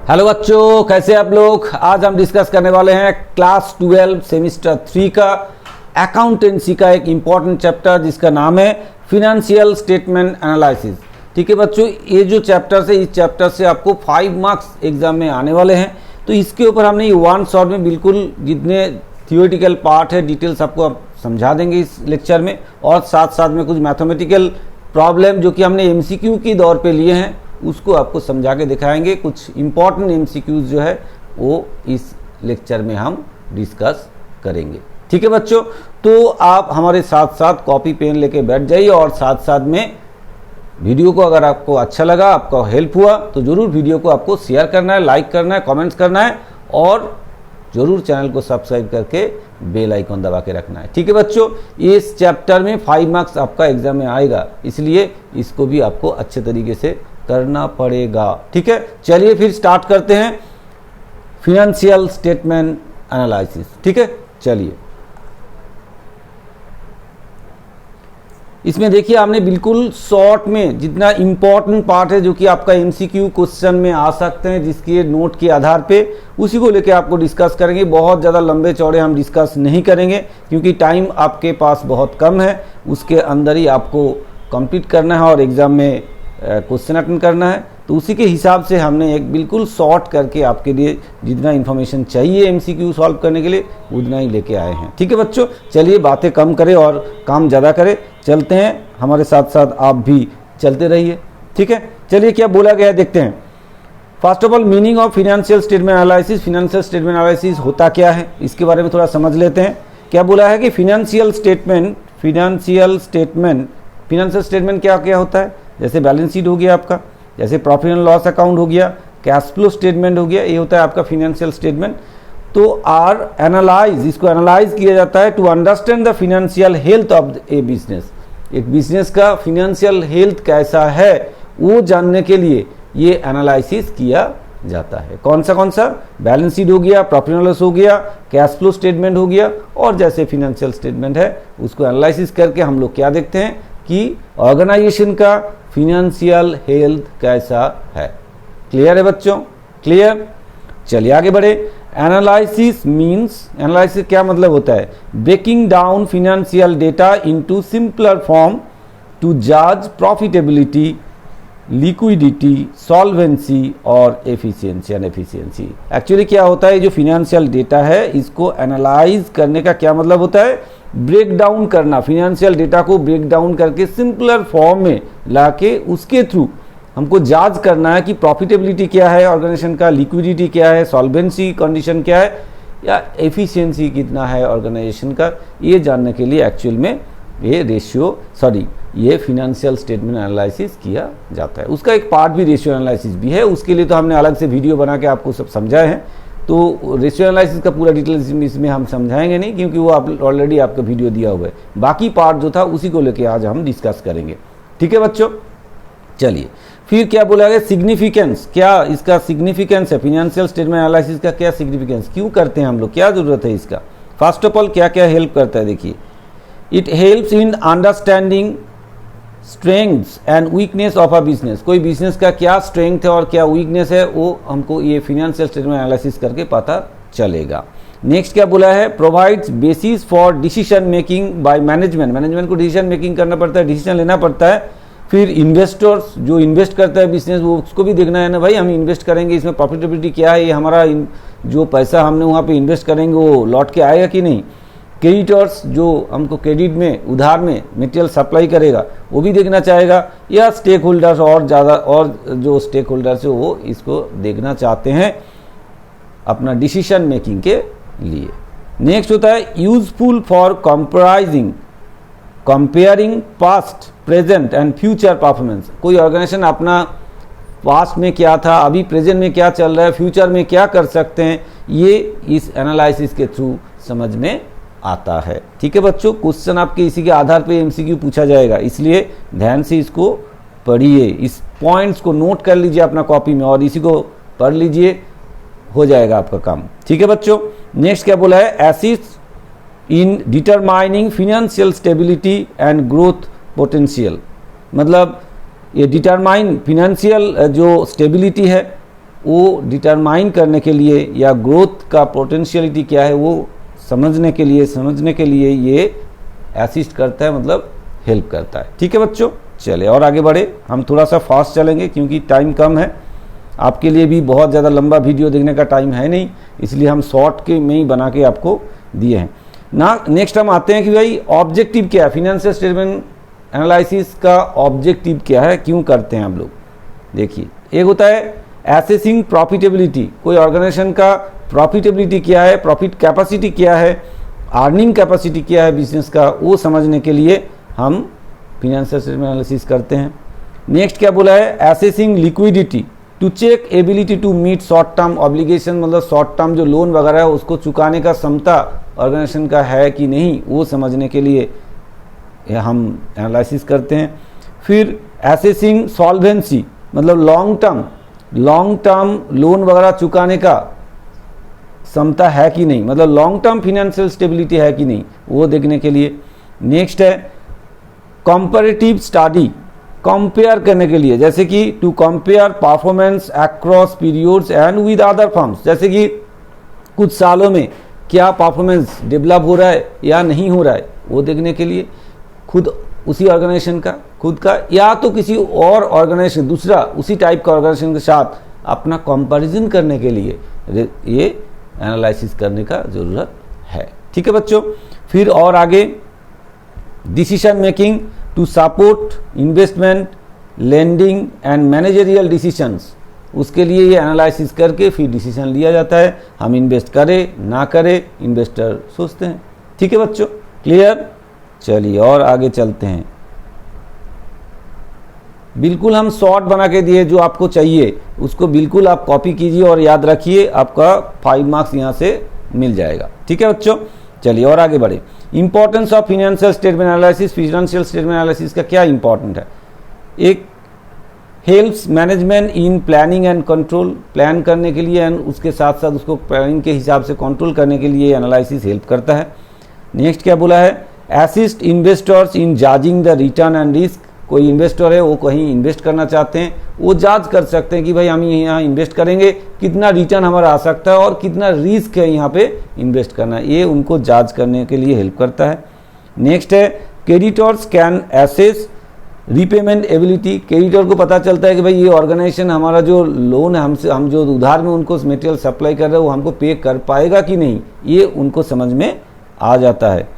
Hello बच्चों, कैसे आप लोग। आज हम डिस्कस करने वाले हैं क्लास 12 सेमिस्टर 3 का अकाउंटेंसी का एक इम्पॉर्टेंट चैप्टर जिसका नाम है फिनेंशियल स्टेटमेंट एनालिसिस। ठीक है बच्चों, ये जो चैप्टर है इस चैप्टर से आपको 5 मार्क्स एग्जाम में आने वाले हैं। तो इसके ऊपर हमने ये वन शॉट में बिल्कुल जितने थियोरेटिकल पार्ट है डिटेल्स आपको आप समझा देंगे इस लेक्चर में, और साथ साथ में कुछ मैथमेटिकल प्रॉब्लम जो कि हमने एमसीक्यू के दौर पे लिए हैं उसको आपको समझा के दिखाएंगे। कुछ इंपॉर्टेंट एमसीक्यूज जो है वो इस लेक्चर में हम डिस्कस करेंगे। ठीक है बच्चों, तो आप हमारे साथ साथ कॉपी पेन लेके बैठ जाइए और साथ साथ में वीडियो को अगर आपको अच्छा लगा, आपका हेल्प हुआ तो जरूर वीडियो को आपको शेयर करना है, लाइक करना है, कमेंट्स करना है और जरूर चैनल को सब्सक्राइब करके बेल आइकन दबा के रखना है। ठीक है बच्चों, इस चैप्टर में 5 मार्क्स आपका एग्जाम में आएगा, इसलिए इसको भी आपको अच्छे तरीके से करना पड़ेगा। ठीक है, चलिए फिर स्टार्ट करते हैं फिनेंशियल स्टेटमेंट एनालिसिस। ठीक है, चलिए इसमें देखिए हमने बिल्कुल शॉर्ट में जितना इंपॉर्टेंट पार्ट है जो कि आपका एमसीक्यू क्वेश्चन में आ सकते हैं जिसके नोट के आधार पे उसी को लेके आपको डिस्कस करेंगे। बहुत ज़्यादा लंबे चौड़े हम डिस्कस नहीं करेंगे क्योंकि टाइम आपके पास बहुत कम है, उसके अंदर ही आपको कंप्लीट करना है और एग्ज़ाम में क्वेश्चन अटेंड करना है। तो उसी के हिसाब से हमने एक बिल्कुल शॉर्ट करके आपके लिए जितना इन्फॉर्मेशन चाहिए एमसीक्यू सॉल्व करने के लिए उतना ही लेके आए हैं। ठीक है बच्चों, चलिए बातें कम करें और काम ज़्यादा करें। चलते हैं, हमारे साथ साथ आप भी चलते रहिए। ठीक है, चलिए क्या बोला गया है देखते हैं। First of all meaning of financial statement analysis. Financial statement analysis होता क्या है इसके बारे में थोड़ा समझ लेते हैं। क्या बोला है कि फिनेंशियल स्टेटमेंट क्या क्या होता है। जैसे बैलेंस शीट हो गया आपका, जैसे प्रॉफिट एंड लॉस अकाउंट हो गया, कैश फ्लो स्टेटमेंट हो गया, ये होता है आपका फिनेंशियल स्टेटमेंट। तो आर एनालाइज, इसको एनालाइज किया जाता है to understand the financial health of a business. एक बिजनेस का फिनेंशियल हेल्थ कैसा है वो जानने के लिए ये एनालिसिस किया जाता है। कौन सा बैलेंस शीट हो गया, प्रॉफिट एंड लॉस हो गया, कैश फ्लो स्टेटमेंट हो गया, और जैसे फिनेंशियल स्टेटमेंट है उसको एनालिसिस करके हम लोग क्या देखते हैं कि ऑर्गेनाइजेशन का फिनेंशियल हेल्थ कैसा है। क्लियर है बच्चों, क्लियर। चलिए आगे बढ़े। एनालिसिस मींस, एनालिसिस क्या मतलब होता है, breaking down financial data into simpler form to जज प्रॉफिटेबिलिटी, लिक्विडिटी, सॉल्वेंसी और एफिशिएंसी एंड एफिशिएंसी। एक्चुअली क्या होता है, जो फिनेंशियल डेटा है इसको एनालाइज करने का क्या मतलब होता है, ब्रेक डाउन करना, फिनेंशियल डेटा को ब्रेक डाउन करके सिंपलर फॉर्म में लाके उसके थ्रू हमको जांच करना है कि प्रॉफिटेबिलिटी क्या है ऑर्गेनाइजेशन का, लिक्विडिटी क्या है, सॉल्वेंसी कंडीशन क्या है, या एफिशिएंसी कितना है ऑर्गेनाइजेशन का। ये जानने के लिए एक्चुअल में ये फिनेंशियल स्टेटमेंट एनालिसिस किया जाता है। उसका एक पार्ट भी रेशियो एनालिसिस भी है, उसके लिए तो हमने अलग से वीडियो बना के आपको सब समझाए हैं। तो रेशियो एनालिसिस का पूरा डिटेल्स इसमें हम समझाएंगे नहीं क्योंकि वो आप ऑलरेडी आपका वीडियो दिया हुआ है। बाकी पार्ट जो था उसी को लेके आज हम डिस्कस करेंगे। ठीक है बच्चों, चलिए फिर क्या बोला गया, सिग्निफिकेंस। क्या इसका सिग्निफिकेंस है, फिनेंशियल स्टेटमेंट एनालिसिस का क्या सिग्निफिकेंस, क्यों करते हैं हम लोग, क्या जरूरत है इसका। फर्स्ट ऑफ ऑल क्या क्या हेल्प करता है देखिए, it helps in understanding strengths and weakness of a business. कोई बिजनेस का क्या स्ट्रेंथ है और क्या वीकनेस है वो हमको ये फिनेंशियल स्टेटमेंट एनालिसिस करके पता चलेगा। नेक्स्ट क्या बोला है, provides basis for decision making by management को डिसीजन मेकिंग करना पड़ता है, डिसीजन लेना पड़ता है। फिर इन्वेस्टर्स जो इन्वेस्ट करता है बिजनेस वो उसको भी देखना है ना भाई, हम इन्वेस्ट करेंगे इसमें प्रॉफिटेबिलिटी क्या है, ये हमारा जो पैसा हमने वहाँ पे इन्वेस्ट करेंगे वो लौट के आएगा कि नहीं। क्रेडिटर्स जो हमको क्रेडिट में उधार में मटेरियल सप्लाई करेगा वो भी देखना चाहेगा, या स्टेक होल्डर्स और ज़्यादा और जो स्टेक होल्डर्स है वो इसको देखना चाहते हैं अपना डिसीजन मेकिंग के लिए। नेक्स्ट होता है useful for comparing past, present and future performance. कोई ऑर्गेनाइजेशन अपना पास्ट में क्या था, अभी प्रेजेंट में क्या चल रहा है, फ्यूचर में क्या कर सकते हैं, ये इस एनालिसिस के थ्रू समझ में आता है। ठीक है बच्चों, क्वेश्चन आपके इसी के आधार पे एमसीक्यू पूछा जाएगा, इसलिए ध्यान से इसको पढ़िए, इस पॉइंट्स को नोट कर लीजिए अपना कॉपी में और इसी को पढ़ लीजिए, हो जाएगा आपका काम। ठीक है बच्चों, नेक्स्ट क्या बोला है, assist in determining financial stability and growth potential. मतलब ये डिटरमाइन फिनेंशियल जो स्टेबिलिटी है वो डिटरमाइन करने के लिए या ग्रोथ का पोटेंशियलिटी क्या है वो समझने के लिए ये असिस्ट करता है, मतलब हेल्प करता है। ठीक है बच्चों, चले और आगे बढ़े। हम थोड़ा सा फास्ट चलेंगे क्योंकि टाइम कम है, आपके लिए भी बहुत ज़्यादा लंबा वीडियो देखने का टाइम है नहीं, इसलिए हम शॉर्ट के में ही बना के आपको दिए हैं ना। नेक्स्ट हम आते हैं कि भाई ऑब्जेक्टिव क्या है, फाइनेंशियल स्टेटमेंट एनालिसिस का ऑब्जेक्टिव क्या है, क्यों करते हैं हम लोग। देखिए, एक होता है एसेसिंग प्रॉफिटेबिलिटी, कोई ऑर्गेनाइजेशन का प्रॉफिटेबिलिटी क्या है, प्रॉफिट कैपेसिटी क्या है, अर्निंग कैपेसिटी क्या है बिजनेस का, वो समझने के लिए हम फाइनेंशियल स्टेटमेंट एनालिसिस करते हैं। नेक्स्ट क्या बोला है, assessing liquidity to check ability to meet short term obligation, मतलब शॉर्ट टर्म जो लोन वगैरह है उसको चुकाने का क्षमता ऑर्गेनाइजेशन का है कि नहीं, वो समझने के लिए हम एनालिसिस करते हैं। फिर एसेसिंग सॉल्वेंसी, मतलब लॉन्ग टर्म लोन वगैरह चुकाने का क्षमता है कि नहीं, मतलब लॉन्ग टर्म फाइनेंशियल स्टेबिलिटी है कि नहीं, वो देखने के लिए। नेक्स्ट है कंपैरेटिव स्टडी, कंपेयर करने के लिए, जैसे कि to compare performance across periods and with other firms, जैसे कि कुछ सालों में क्या परफॉर्मेंस डेवलप हो रहा है या नहीं हो रहा है, वो देखने के लिए खुद उसी ऑर्गेनाइजेशन का खुद का या तो किसी और ऑर्गेनाइजेशन दूसरा उसी टाइप का ऑर्गेनाइजेशन के साथ अपना कंपैरिजन करने के लिए ये एनालिसिस करने का ज़रूरत है। ठीक है बच्चों, फिर और आगे decision making to support investment, lending and managerial decisions, उसके लिए ये एनालिसिस करके फिर डिसीजन लिया जाता है, हम इन्वेस्ट करें ना करें, इन्वेस्टर सोचते हैं। ठीक है बच्चों, क्लियर। चलिए और आगे चलते हैं। बिल्कुल हम शॉर्ट बना के दिए, जो आपको चाहिए उसको बिल्कुल आप कॉपी कीजिए और याद रखिए, आपका 5 मार्क्स यहाँ से मिल जाएगा। ठीक है बच्चों, चलिए और आगे बढ़े। Importance of financial statement analysis, financial statement analysis का क्या इंपॉर्टेंट है। एक helps management in planning and control, plan करने के लिए एंड उसके साथ साथ उसको प्लानिंग के हिसाब से कंट्रोल करने के लिए एनालिसिस हेल्प करता है। नेक्स्ट क्या बोला है, assist investors in judging the return and risk, कोई इन्वेस्टर है वो कहीं इन्वेस्ट करना चाहते हैं, वो जांच कर सकते हैं कि भाई हम यहाँ इन्वेस्ट करेंगे कितना रिटर्न हमारा आ सकता है और कितना रिस्क है यहाँ पे इन्वेस्ट करना, ये उनको जांच करने के लिए हेल्प करता है। नेक्स्ट है creditors can assess repayment ability, creditor को पता चलता है कि भाई ये ऑर्गेनाइजेशन हमारा जो लोन है हम जो उधार में उनको मटेरियल सप्लाई कर रहे हैं वो हमको पे कर पाएगा कि नहीं, ये उनको समझ में आ जाता है।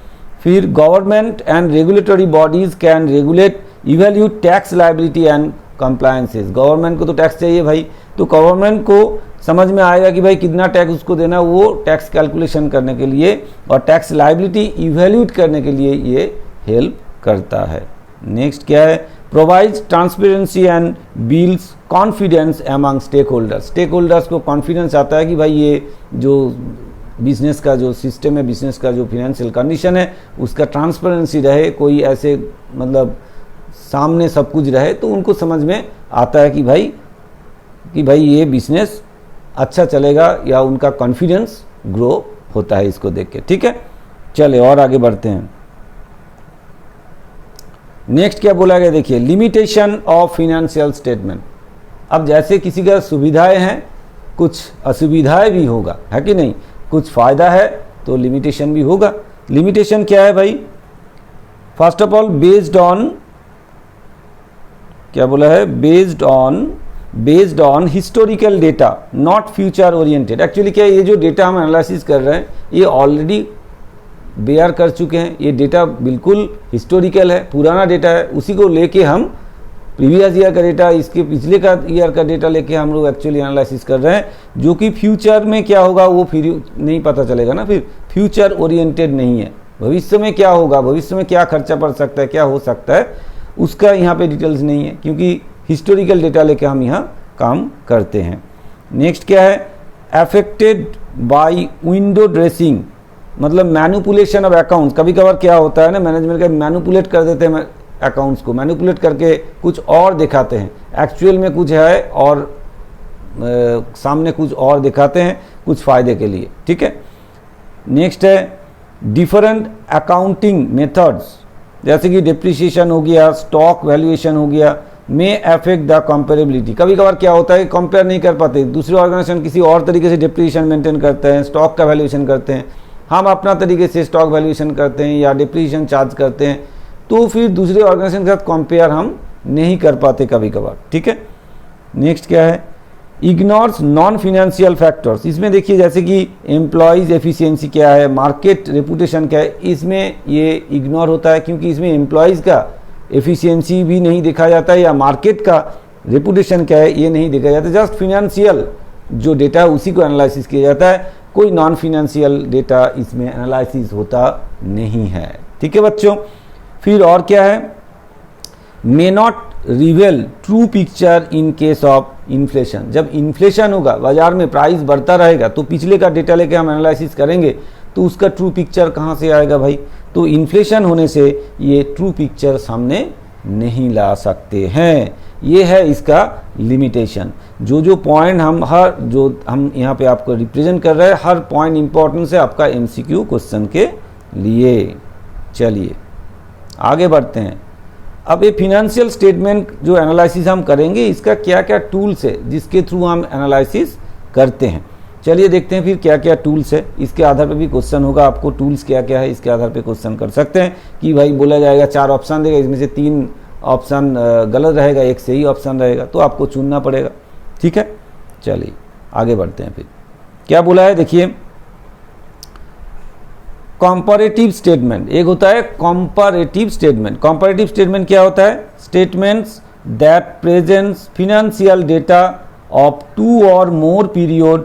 फिर government and regulatory bodies can regulate evaluate tax liability and compliances, government को तो टैक्स चाहिए भाई, तो गवर्नमेंट को समझ में आएगा कि भाई कितना टैक्स उसको देना, वो टैक्स कैलकुलेशन करने के लिए और टैक्स लायबिलिटी इवैल्यूट करने के लिए ये हेल्प करता है। नेक्स्ट क्या है, provides transparency and builds confidence among stakeholders, stakeholders को कॉन्फिडेंस आता है कि भाई ये जो बिजनेस का जो सिस्टम है, बिजनेस का जो फाइनेंशियल कंडीशन है उसका ट्रांसपेरेंसी रहे, कोई ऐसे मतलब सामने सब कुछ रहे, तो उनको समझ में आता है कि भाई ये बिजनेस अच्छा चलेगा या उनका कॉन्फिडेंस ग्रो होता है इसको देख के। ठीक है, चले और आगे बढ़ते हैं। नेक्स्ट क्या बोला गया, देखिए लिमिटेशन ऑफ फाइनेंशियल स्टेटमेंट। अब जैसे किसी का सुविधाएं हैं कुछ असुविधाएं भी होगा, है कि नहीं, कुछ फायदा है तो लिमिटेशन भी होगा। लिमिटेशन क्या है भाई, first of all based on क्या बोला है, based on historical data not future oriented. Actually क्या है, ये जो डेटा हम एनालिसिस कर रहे हैं ये ऑलरेडी बेयर कर चुके हैं, ये डेटा बिल्कुल हिस्टोरिकल है, पुराना डेटा है, उसी को लेके हम प्रीवियस ईयर का डेटा, इसके पिछले का ईयर का डेटा लेके हम लोग एक्चुअली एनालिसिस कर रहे हैं, जो कि फ्यूचर में क्या होगा वो फिर नहीं पता चलेगा ना, फिर फ्यूचर ओरिएंटेड नहीं है, भविष्य में क्या होगा, भविष्य में क्या खर्चा पड़ सकता है, क्या हो सकता है, उसका यहाँ पे डिटेल्स नहीं है, क्योंकि हिस्टोरिकल डेटा लेके हम यहाँ काम करते हैं। नेक्स्ट क्या है, अफेक्टेड बाय विंडो ड्रेसिंग, मतलब मैनिपुलेशन ऑफ अकाउंट्स। कभी कभार क्या होता है ना, मैनेजमेंट का मैनिपुलेट कर देते हैं अकाउंट्स को, मैनिपुलेट करके कुछ और दिखाते हैं, एक्चुअल में कुछ है और सामने कुछ और दिखाते हैं कुछ फायदे के लिए। ठीक है, नेक्स्ट है डिफरेंट अकाउंटिंग मेथड्स, जैसे कि डिप्रिसिएशन हो गया, स्टॉक वैल्यूएशन हो गया, मे अफेक्ट द कंपेरेबिलिटी। कभी कभार क्या होता है, कंपेयर नहीं कर पाते, दूसरे ऑर्गेनाइजेशन किसी और तरीके से डिप्रीशिएशन मेंटेन करते हैं, स्टॉक का वैल्यूएशन करते हैं, हम अपना तरीके से स्टॉक वैल्यूएशन करते हैं या डिप्रीशिएशन चार्ज करते हैं, तो फिर दूसरे ऑर्गेनाइजेशन के साथ कंपेयर हम नहीं कर पाते कभी कभार। ठीक है, नेक्स्ट क्या है, इग्नोर्स नॉन फिनेंशियल फैक्टर्स। इसमें देखिए जैसे कि एम्प्लॉयज़ एफिशिएंसी क्या है, मार्केट रेपुटेशन क्या है, इसमें ये इग्नोर होता है क्योंकि इसमें एम्प्लॉयज़ का एफिशिएंसी भी नहीं देखा जाता है या मार्केट का रेपुटेशन क्या है ये नहीं देखा जाता, जस्ट फिनेंशियल जो डेटा है उसी को एनालिसिस किया जाता है, कोई नॉन फिनेंशियल डेटा इसमें एनालिसिस होता नहीं है। ठीक है बच्चों, फिर और क्या है, may not रिवेल true picture in case of inflation. जब इन्फ्लेशन होगा, बाजार में प्राइस बढ़ता रहेगा, तो पिछले का डेटा लेके हम एनालिसिस करेंगे तो उसका ट्रू पिक्चर कहाँ से आएगा भाई, तो इन्फ्लेशन होने से ये ट्रू पिक्चर सामने नहीं ला सकते हैं। ये है इसका लिमिटेशन। जो पॉइंट हम यहाँ पे आपको रिप्रेजेंट कर रहे हैं, हर पॉइंट इंपॉर्टेंस है आपका एमसीक्यू क्वेश्चन के लिए। चलिए आगे बढ़ते हैं। अब ये फिनेंशियल स्टेटमेंट जो एनालिसिस हम करेंगे, इसका क्या क्या टूल्स है जिसके थ्रू हम एनालिसिस करते हैं। चलिए देखते हैं फिर क्या क्या टूल्स है, इसके आधार पर भी क्वेश्चन होगा, आपको टूल्स क्या क्या है इसके आधार पर क्वेश्चन कर सकते हैं कि भाई बोला जाएगा 4 ऑप्शन देगा, इसमें से 3 ऑप्शन गलत रहेगा, एक सही ऑप्शन रहेगा, तो आपको चुनना पड़ेगा। ठीक है, चलिए आगे बढ़ते हैं। फिर क्या बोला है देखिए, कंपैरेटिव स्टेटमेंट। एक होता है कंपैरेटिव स्टेटमेंट। कंपैरेटिव स्टेटमेंट क्या होता है, statements that presents financial data of 2 और more period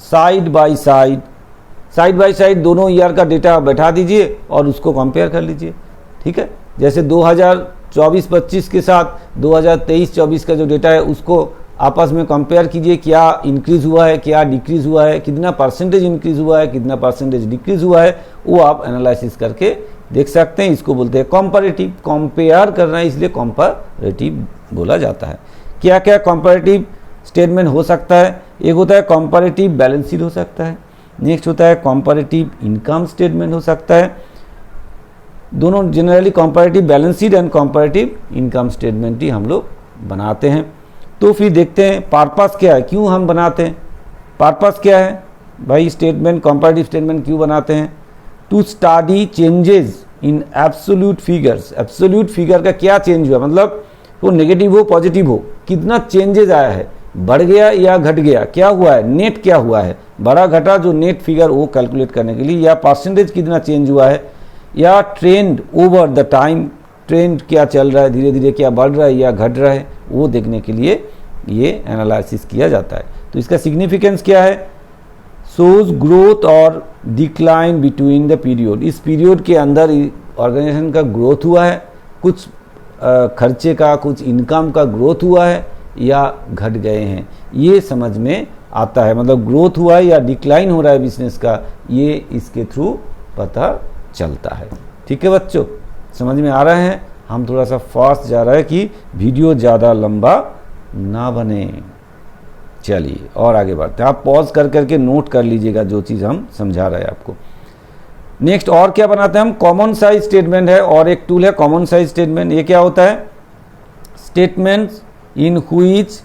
side by side. Side by side दोनों ईयर का डेटा बैठा दीजिए और उसको कंपेयर कर लीजिए। ठीक है, जैसे 2024-25 के साथ 2023-24 का जो डेटा है उसको आपस में कंपेयर कीजिए, क्या इंक्रीज हुआ है, क्या डिक्रीज हुआ है, कितना परसेंटेज इंक्रीज हुआ है, कितना परसेंटेज डिक्रीज हुआ है, वो आप एनालिसिस करके देख सकते हैं। इसको बोलते हैं कंपैरेटिव। कंपेयर करना है इसलिए कंपैरेटिव बोला जाता है। क्या क्या कंपैरेटिव स्टेटमेंट हो सकता है, एक होता है कंपैरेटिव बैलेंस शीट हो सकता है, नेक्स्ट होता है कंपैरेटिव इनकम स्टेटमेंट हो सकता है। दोनों generally comparative balance sheet and comparative income statement ही हम लोग बनाते हैं। तो फिर देखते हैं पर्पस क्या है, क्यों हम बनाते हैं, पर्पस क्या है भाई, स्टेटमेंट कंपैरेटिव स्टेटमेंट क्यों बनाते हैं, to study changes in absolute figures. Absolute figure का क्या चेंज हुआ, मतलब वो नेगेटिव हो पॉजिटिव हो, कितना चेंजेस आया है, बढ़ गया या घट गया, क्या हुआ है, नेट क्या हुआ है, बड़ा घटा जो नेट फिगर वो कैलकुलेट करने के लिए, या परसेंटेज कितना चेंज हुआ है, या trend over the time, trend क्या चल रहा है, धीरे धीरे क्या बढ़ रहा है या घट रहा है, वो देखने के लिए ये एनालिसिस किया जाता है। तो इसका सिग्निफिकेंस क्या है, शोज ग्रोथ और डिक्लाइन बिटवीन द पीरियड। इस पीरियड के अंदर ऑर्गेनाइजेशन का ग्रोथ हुआ है, कुछ खर्चे का, कुछ इनकम का ग्रोथ हुआ है या घट गए हैं, ये समझ में आता है। मतलब ग्रोथ हुआ है या डिक्लाइन हो रहा है बिजनेस का, ये इसके थ्रू पता चलता है। ठीक है बच्चों, समझ में आ रहे हैं। हम थोड़ा सा फास्ट जा रहा है कि वीडियो ज़्यादा लंबा ना बने। चलिए और आगे बढ़ते हैं, आप पॉज कर करके नोट कर लीजिएगा जो चीज़ हम समझा रहे हैं आपको। नेक्स्ट और क्या बनाते हैं हम, कॉमन साइज स्टेटमेंट है और एक टूल है कॉमन साइज स्टेटमेंट। ये क्या होता है, statements in which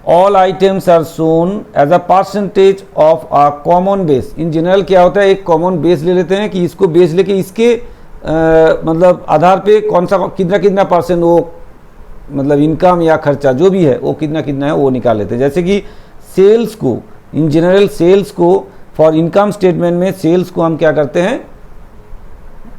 all items are shown as a percentage of a common base. In general क्या होता है, एक कॉमन बेस ले लेते हैं कि इसको बेस लेके इसके मतलब आधार पे कौन सा कितना कितना परसेंट वो मतलब इनकम या खर्चा जो भी है वो कितना कितना है वो निकाल लेते हैं। जैसे कि सेल्स को, इन जनरल सेल्स को फॉर इनकम स्टेटमेंट में सेल्स को हम क्या करते हैं,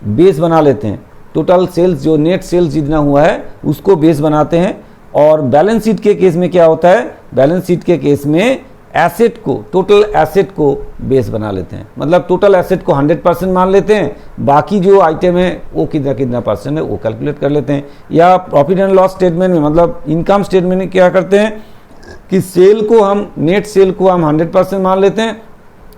बेस बना लेते हैं। टोटल सेल्स जो नेट सेल्स जितना हुआ है उसको बेस बनाते हैं। और बैलेंस शीट के केस में क्या होता है, बैलेंस शीट के केस में एसेट को, टोटल एसेट को बेस बना लेते हैं। मतलब टोटल एसेट को 100% मान लेते हैं, बाकी जो आइटम है वो कितना कितना परसेंट है वो कैलकुलेट कर लेते हैं। या प्रॉफिट एंड लॉस स्टेटमेंट में, मतलब इनकम स्टेटमेंट में क्या करते हैं कि सेल को हम, नेट सेल को हम 100% मान लेते हैं,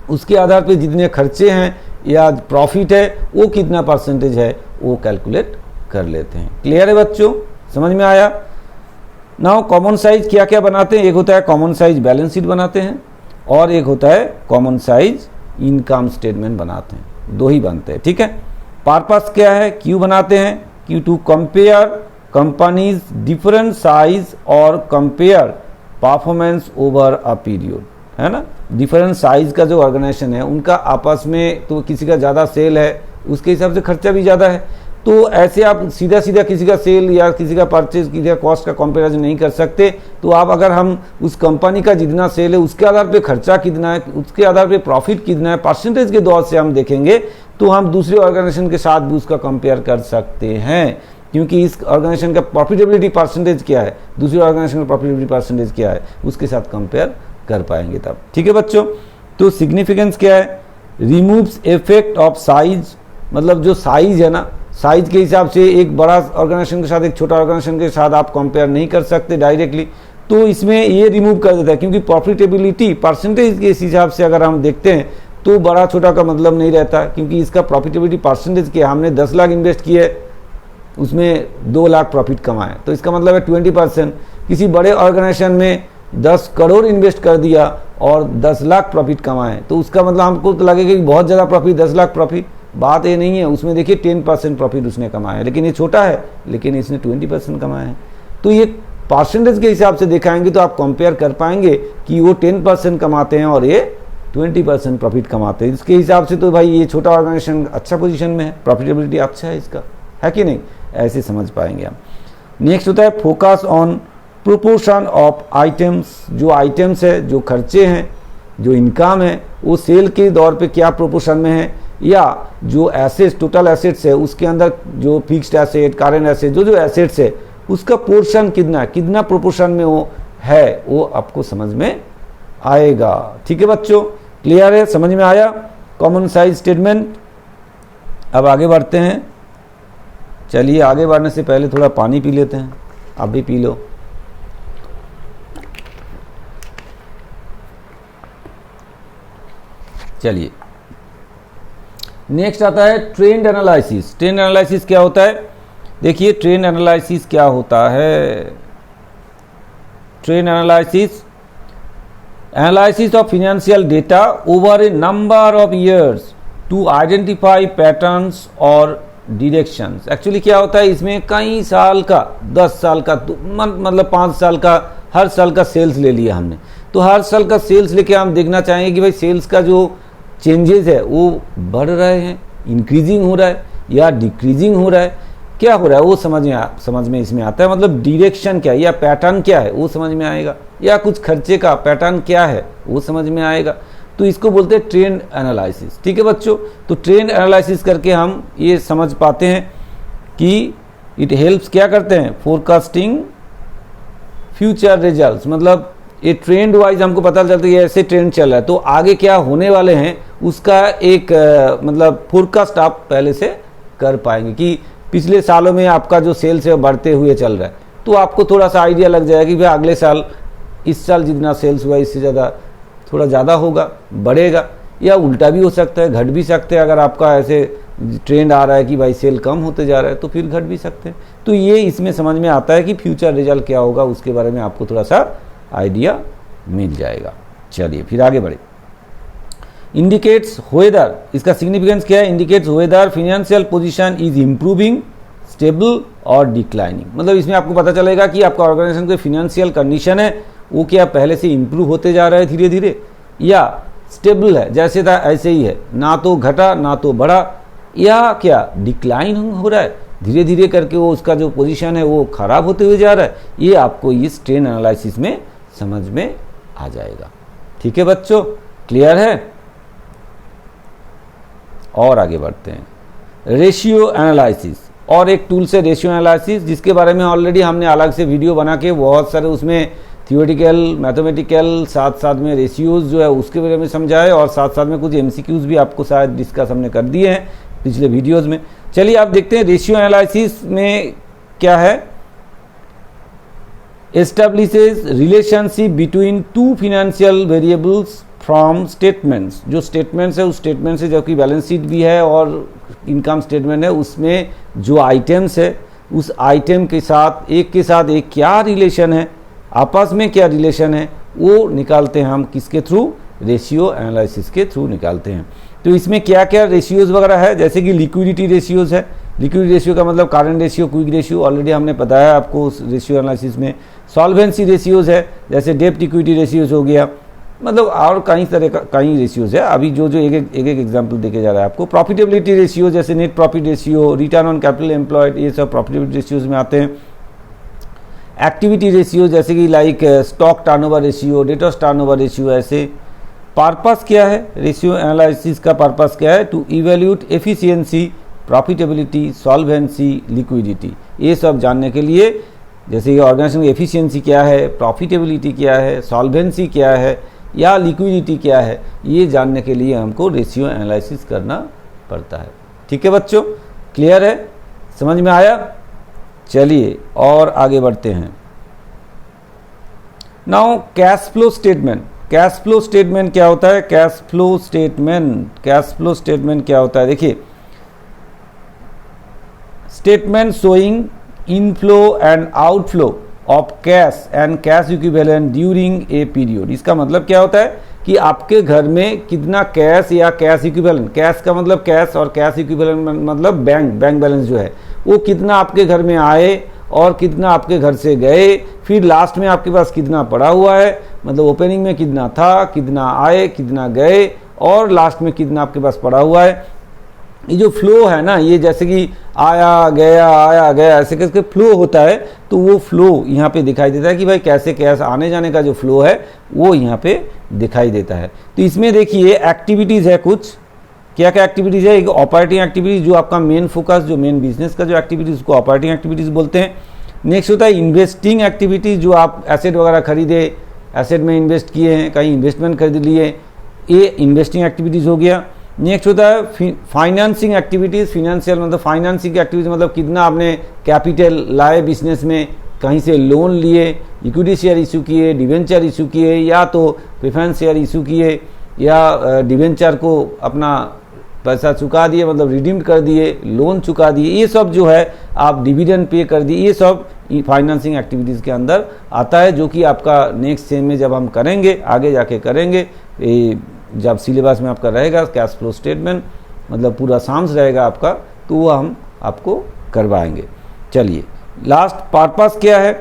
उसके आधार पर जितने खर्चे हैं या प्रॉफिट है वो कितना परसेंटेज है वो कैलकुलेट कर लेते हैं। क्लियर है बच्चों, समझ में आया। नाउ कॉमन साइज क्या क्या बनाते हैं, एक होता है कॉमन साइज बैलेंस शीट बनाते हैं और एक होता है कॉमन साइज इनकम स्टेटमेंट बनाते हैं, दो ही बनते हैं। ठीक है, पर्पस क्या है, क्यों बनाते हैं, क्यों to compare companies different size और compare performance over a period, है ना। डिफरेंट साइज का जो ऑर्गेनाइजेशन है उनका आपस में, तो किसी का ज़्यादा सेल है उसके हिसाब से खर्चा भी ज़्यादा है, तो ऐसे आप सीधा सीधा किसी का सेल या किसी का परचेज, किसी का कॉस्ट का कंपेरिजन नहीं कर सकते। तो आप अगर हम उस कंपनी का जितना सेल है उसके आधार पे खर्चा कितना है, उसके आधार पे प्रॉफिट कितना है, परसेंटेज के दौर से हम देखेंगे तो हम दूसरे ऑर्गेनाइजेशन के साथ भी उसका कंपेयर कर सकते हैं, क्योंकि इस ऑर्गेनाइजेशन का प्रॉफिटेबिलिटी परसेंटेज क्या है, दूसरे ऑर्गेनाइजेशन का प्रॉफिटेबिलिटी परसेंटेज क्या है, उसके साथ कंपेयर कर पाएंगे तब। ठीक है बच्चों, तो सिग्निफिकेंस क्या है, रिमूव्स इफेक्ट ऑफ साइज, मतलब जो साइज है ना, साइज के हिसाब से एक बड़ा ऑर्गेनाइजेशन के साथ एक छोटा ऑर्गेनाइजेशन के साथ आप कंपेयर नहीं कर सकते डायरेक्टली, तो इसमें ये रिमूव कर देता है, क्योंकि प्रॉफिटेबिलिटी परसेंटेज के इस हिसाब से अगर हम देखते हैं तो बड़ा छोटा का मतलब नहीं रहता, क्योंकि इसका प्रॉफिटेबिलिटी परसेंटेज क्या, हमने 10 लाख इन्वेस्ट किए उसमें 2 लाख प्रॉफिट कमाए, तो इसका मतलब है 20%। किसी बड़े ऑर्गेनाइजेशन में 10 करोड़ इन्वेस्ट कर दिया और 10 लाख प्रॉफिट कमाए, तो उसका मतलब हमको तो लगेगा कि बहुत ज़्यादा प्रॉफिट, 10 लाख प्रॉफिट, बात ये नहीं है। उसमें देखिए 10% प्रॉफिट उसने कमाया है, लेकिन ये छोटा है, लेकिन इसने 20% कमाया है। तो ये परसेंटेज के हिसाब से दिखाएंगे तो आप कंपेयर कर पाएंगे कि वो 10% कमाते हैं और ये 20% प्रॉफिट कमाते हैं। इसके हिसाब से तो भाई ये छोटा ऑर्गेनाइजेशन अच्छा पोजीशन में है, प्रॉफिटेबिलिटी अच्छा है इसका, है कि नहीं, ऐसे समझ पाएंगे हम। नेक्स्ट होता है focus on proportion of items, जो आइटम्स है, जो खर्चे हैं, जो इनकम है, वो सेल के दौर पे क्या प्रोपोर्शन में है, या जो एसेट्स, टोटल एसेट्स है उसके अंदर जो फिक्स्ड एसेट, करेंट एसेट, जो एसेट्स है उसका पोर्शन कितना प्रोपोर्शन में वो है, वो आपको समझ में आएगा। ठीक है बच्चों, क्लियर है, समझ में आया कॉमन साइज स्टेटमेंट। अब आगे बढ़ते हैं। चलिए आगे बढ़ने से पहले थोड़ा पानी पी लेते हैं, आप भी पी लो। चलिए नेक्स्ट आता है ट्रेंड एनालिसिस। ट्रेंड एनालिसिस क्या होता है, देखिए ट्रेंड एनालिसिस क्या होता है। Trend analysis of financial data over a number of years to identify patterns और डिरेक्शंस। एक्चुअली क्या होता है, इसमें कई साल का, 10 साल का, मतलब 5 साल का, हर साल का सेल्स ले लिया हमने, तो हर साल का सेल्स लेके हम देखना चाहेंगे कि भाई सेल्स का जो चेंजेस है वो बढ़ रहे हैं, इंक्रीजिंग हो रहा है या डिक्रीजिंग हो रहा है, क्या हो रहा है वो समझ में इसमें आता है। मतलब डायरेक्शन क्या है या पैटर्न क्या है वो समझ में आएगा, या कुछ खर्चे का पैटर्न क्या है वो समझ में आएगा, तो इसको बोलते हैं ट्रेंड एनालिसिस। ठीक है बच्चों, तो ट्रेंड एनालिसिस करके हम ये समझ पाते हैं कि इट हेल्प्स, क्या करते हैं, फोरकास्टिंग फ्यूचर रिजल्ट्स। मतलब ये ट्रेंड वाइज हमको पता चलता है कि ऐसे ट्रेंड चल रहा है तो आगे क्या होने वाले हैं उसका एक मतलब फोरकास्ट आप पहले से कर पाएंगे कि पिछले सालों में आपका जो सेल्स है बढ़ते हुए चल रहा है, तो आपको थोड़ा सा आइडिया लग जाएगा कि भाई अगले साल, इस साल जितना सेल्स हुआ इससे ज़्यादा, थोड़ा ज़्यादा होगा, बढ़ेगा, या उल्टा भी हो सकता है, घट भी सकते हैं। अगर आपका ऐसे ट्रेंड आ रहा है कि भाई सेल कम होते जा रहा है तो फिर घट भी सकते हैं। तो ये इसमें समझ में आता है कि फ्यूचर रिजल्ट क्या होगा, उसके बारे में आपको थोड़ा सा आइडिया मिल जाएगा। चलिए फिर आगे बढ़े। इंडिकेट्स वेदर, इसका सिग्निफिकेंस क्या है, indicates weather financial position is improving, stable और डिक्लाइनिंग। मतलब इसमें आपको पता चलेगा कि आपका ऑर्गेनाइजेशन का फाइनेंशियल कंडीशन है वो क्या पहले से इंप्रूव होते जा रहा है धीरे धीरे, या स्टेबल है जैसे था ऐसे ही है, ना तो घटा ना तो बढ़ा, या क्या डिक्लाइन हो रहा है धीरे धीरे करके, वो उसका जो पोजीशन है वो खराब होते हुए जा रहा है। ये आपको इस ट्रेंड एनालिसिस में समझ में आ जाएगा। ठीक है बच्चों, क्लियर है। और आगे बढ़ते हैं, रेशियो एनालिसिस, और एक टूल से रेशियो एनालिसिस, जिसके बारे में ऑलरेडी हमने अलग से वीडियो बना के बहुत सारे उसमें थियोरेटिकल, मैथमेटिकल, साथ साथ में रेशियोज जो है उसके बारे में समझाए, और साथ साथ में कुछ एमसीक्यूज भी आपको शायद डिस्कस हमने कर दिए हैं पिछले वीडियोज में। चलिए आप देखते हैं रेशियो एनालिसिस में क्या है। Establishes relationship between two financial variables from statements. जो स्टेटमेंट्स है उस स्टेटमेंट से, जो कि बैलेंस शीट भी है और इनकम स्टेटमेंट है, उसमें जो आइटम्स है उस आइटम के साथ एक क्या रिलेशन है, आपस में क्या रिलेशन है, वो निकालते हैं हम किसके थ्रू, रेशियो एनालिसिस के थ्रू निकालते हैं। तो इसमें क्या क्या रेशियोज वगैरह है, जैसे कि लिक्विडिटी रेशियोज है, लिक्विडिटी रेशियो का मतलब current ratio, quick ratio already हमने बताया आपको उस रेशियो एनालिसिस में। सॉल्वेंसी रेशियोज है, जैसे डेब्ट इक्विटी रेशियोज हो गया, मतलब और कई तरह का कई रेशियोज है। अभी जो एक एग्जांपल देके जा रहा है आपको। प्रॉफिटेबिलिटी रेशियो जैसे net profit ratio, return on capital employed, ये सब प्रॉफिटेबिलिटी रेशियोज में आते हैं। एक्टिविटी रेशियो जैसे कि like stock turnover ratio, debtors turnover ratio. ऐसे पर्पस क्या है रेशियो एनालिसिस का? पर्पस क्या है? To evaluate efficiency, profitability, solvency, liquidity. ये सब जानने के लिए, जैसे कि ऑर्गेनाइजेशन की एफिशिएंसी क्या है, प्रॉफिटेबिलिटी क्या है, सॉल्वेंसी क्या है या लिक्विडिटी क्या है, ये जानने के लिए हमको रेशियो एनालिसिस करना पड़ता है। ठीक है बच्चों, क्लियर है? समझ में आया? चलिए और आगे बढ़ते हैं। Now cash flow statement. Cash flow statement क्या होता है? कैश फ्लो स्टेटमेंट क्या होता है? देखिए, statement showing inflow and outflow of cash and cash equivalent during a period. इसका मतलब क्या होता है कि आपके घर में कितना कैश या कैश इक्विवेलेंट, कैश का मतलब कैश और कैश इक्विवेलेंट मतलब बैंक बैलेंस जो है, वो कितना आपके घर में आए और कितना आपके घर से गए, फिर लास्ट में आपके पास कितना पड़ा हुआ है, मतलब ओपनिंग में कितना था, कितना आए, कितना गए और लास्ट में कितना आपके पास पड़ा हुआ है। ये जो फ्लो है ना, ये जैसे कि आया गया ऐसे करके फ्लो होता है, तो वो फ्लो यहाँ पे दिखाई देता है कि भाई कैसे कैश आने जाने का जो फ्लो है वो यहाँ पे दिखाई देता है। तो इसमें देखिए एक्टिविटीज़ है कुछ, क्या क्या एक्टिविटीज़ है? एक ऑपरेटिंग एक्टिविटीज़ जो आपका मेन फोकस, जो मेन बिजनेस का जो एक्टिविटीज़, उसको ऑपरेटिंग एक्टिविटीज़ बोलते हैं। नेक्स्ट होता है इन्वेस्टिंग एक्टिविटीज़, जो आप एसेट वगैरह खरीदे, एसेट में इन्वेस्ट किए हैं, कहीं इन्वेस्टमेंट खरीद लिए, ये इन्वेस्टिंग एक्टिविटीज़ हो गया। नेक्स्ट होता है फाइनेंसिंग एक्टिविटीज़। फाइनेंशियल मतलब फाइनेंसिंग एक्टिविटीज मतलब कितना आपने कैपिटल लाए बिजनेस में, कहीं से लोन लिए, इक्विटी शेयर इशू किए, डिवेंचर इशू किए, या तो प्रेफरेंस शेयर इशू किए, या डिवेंचर को अपना पैसा चुका दिए, मतलब रिडीम कर दिए, लोन चुका दिए, ये सब जो है आप डिविडेंड पे कर दिए, ये सब फाइनेंसिंग एक्टिविटीज़ के अंदर आता है, जो कि आपका नेक्स्ट सेम में जब हम करेंगे, आगे जाके करेंगे, जब सिलेबस में आपका रहेगा कैश फ्लो स्टेटमेंट, मतलब पूरा साम्स रहेगा आपका, तो वो हम आपको करवाएंगे। चलिए, लास्ट पर्पस क्या है?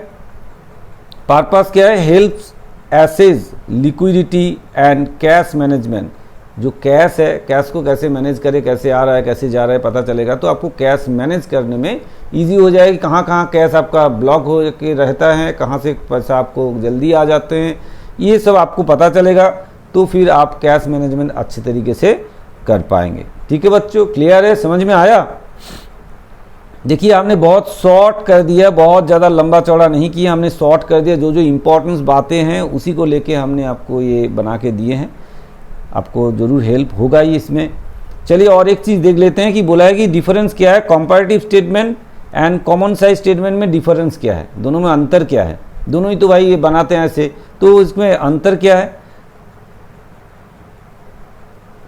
पर्पस क्या है? Helps assess liquidity and cash management. जो कैश है, कैश को कैसे मैनेज करें, कैसे आ रहा है, कैसे जा रहा है, पता चलेगा, तो आपको कैश मैनेज करने में इजी हो जाएगी। कहाँ कहाँ कैश आपका ब्लॉक हो के रहता है, कहाँ से पैसा आपको जल्दी आ जाते हैं, ये सब आपको पता चलेगा, तो फिर आप कैश मैनेजमेंट अच्छे तरीके से कर पाएंगे। ठीक है बच्चों, क्लियर है? समझ में आया? देखिए, हमने बहुत शॉर्ट कर दिया, बहुत ज़्यादा लंबा चौड़ा नहीं किया, हमने शॉर्ट कर दिया। जो जो इम्पोर्टेंस बातें हैं उसी को लेके हमने आपको ये बना के दिए हैं, आपको ज़रूर हेल्प होगा ही इसमें। चलिए और एक चीज़ देख लेते हैं कि बोला है कि डिफरेंस क्या है comparative statement and common size statement में। डिफरेंस क्या है, दोनों में अंतर क्या है? दोनों ही तो भाई ये बनाते हैं ऐसे, तो इसमें अंतर क्या है?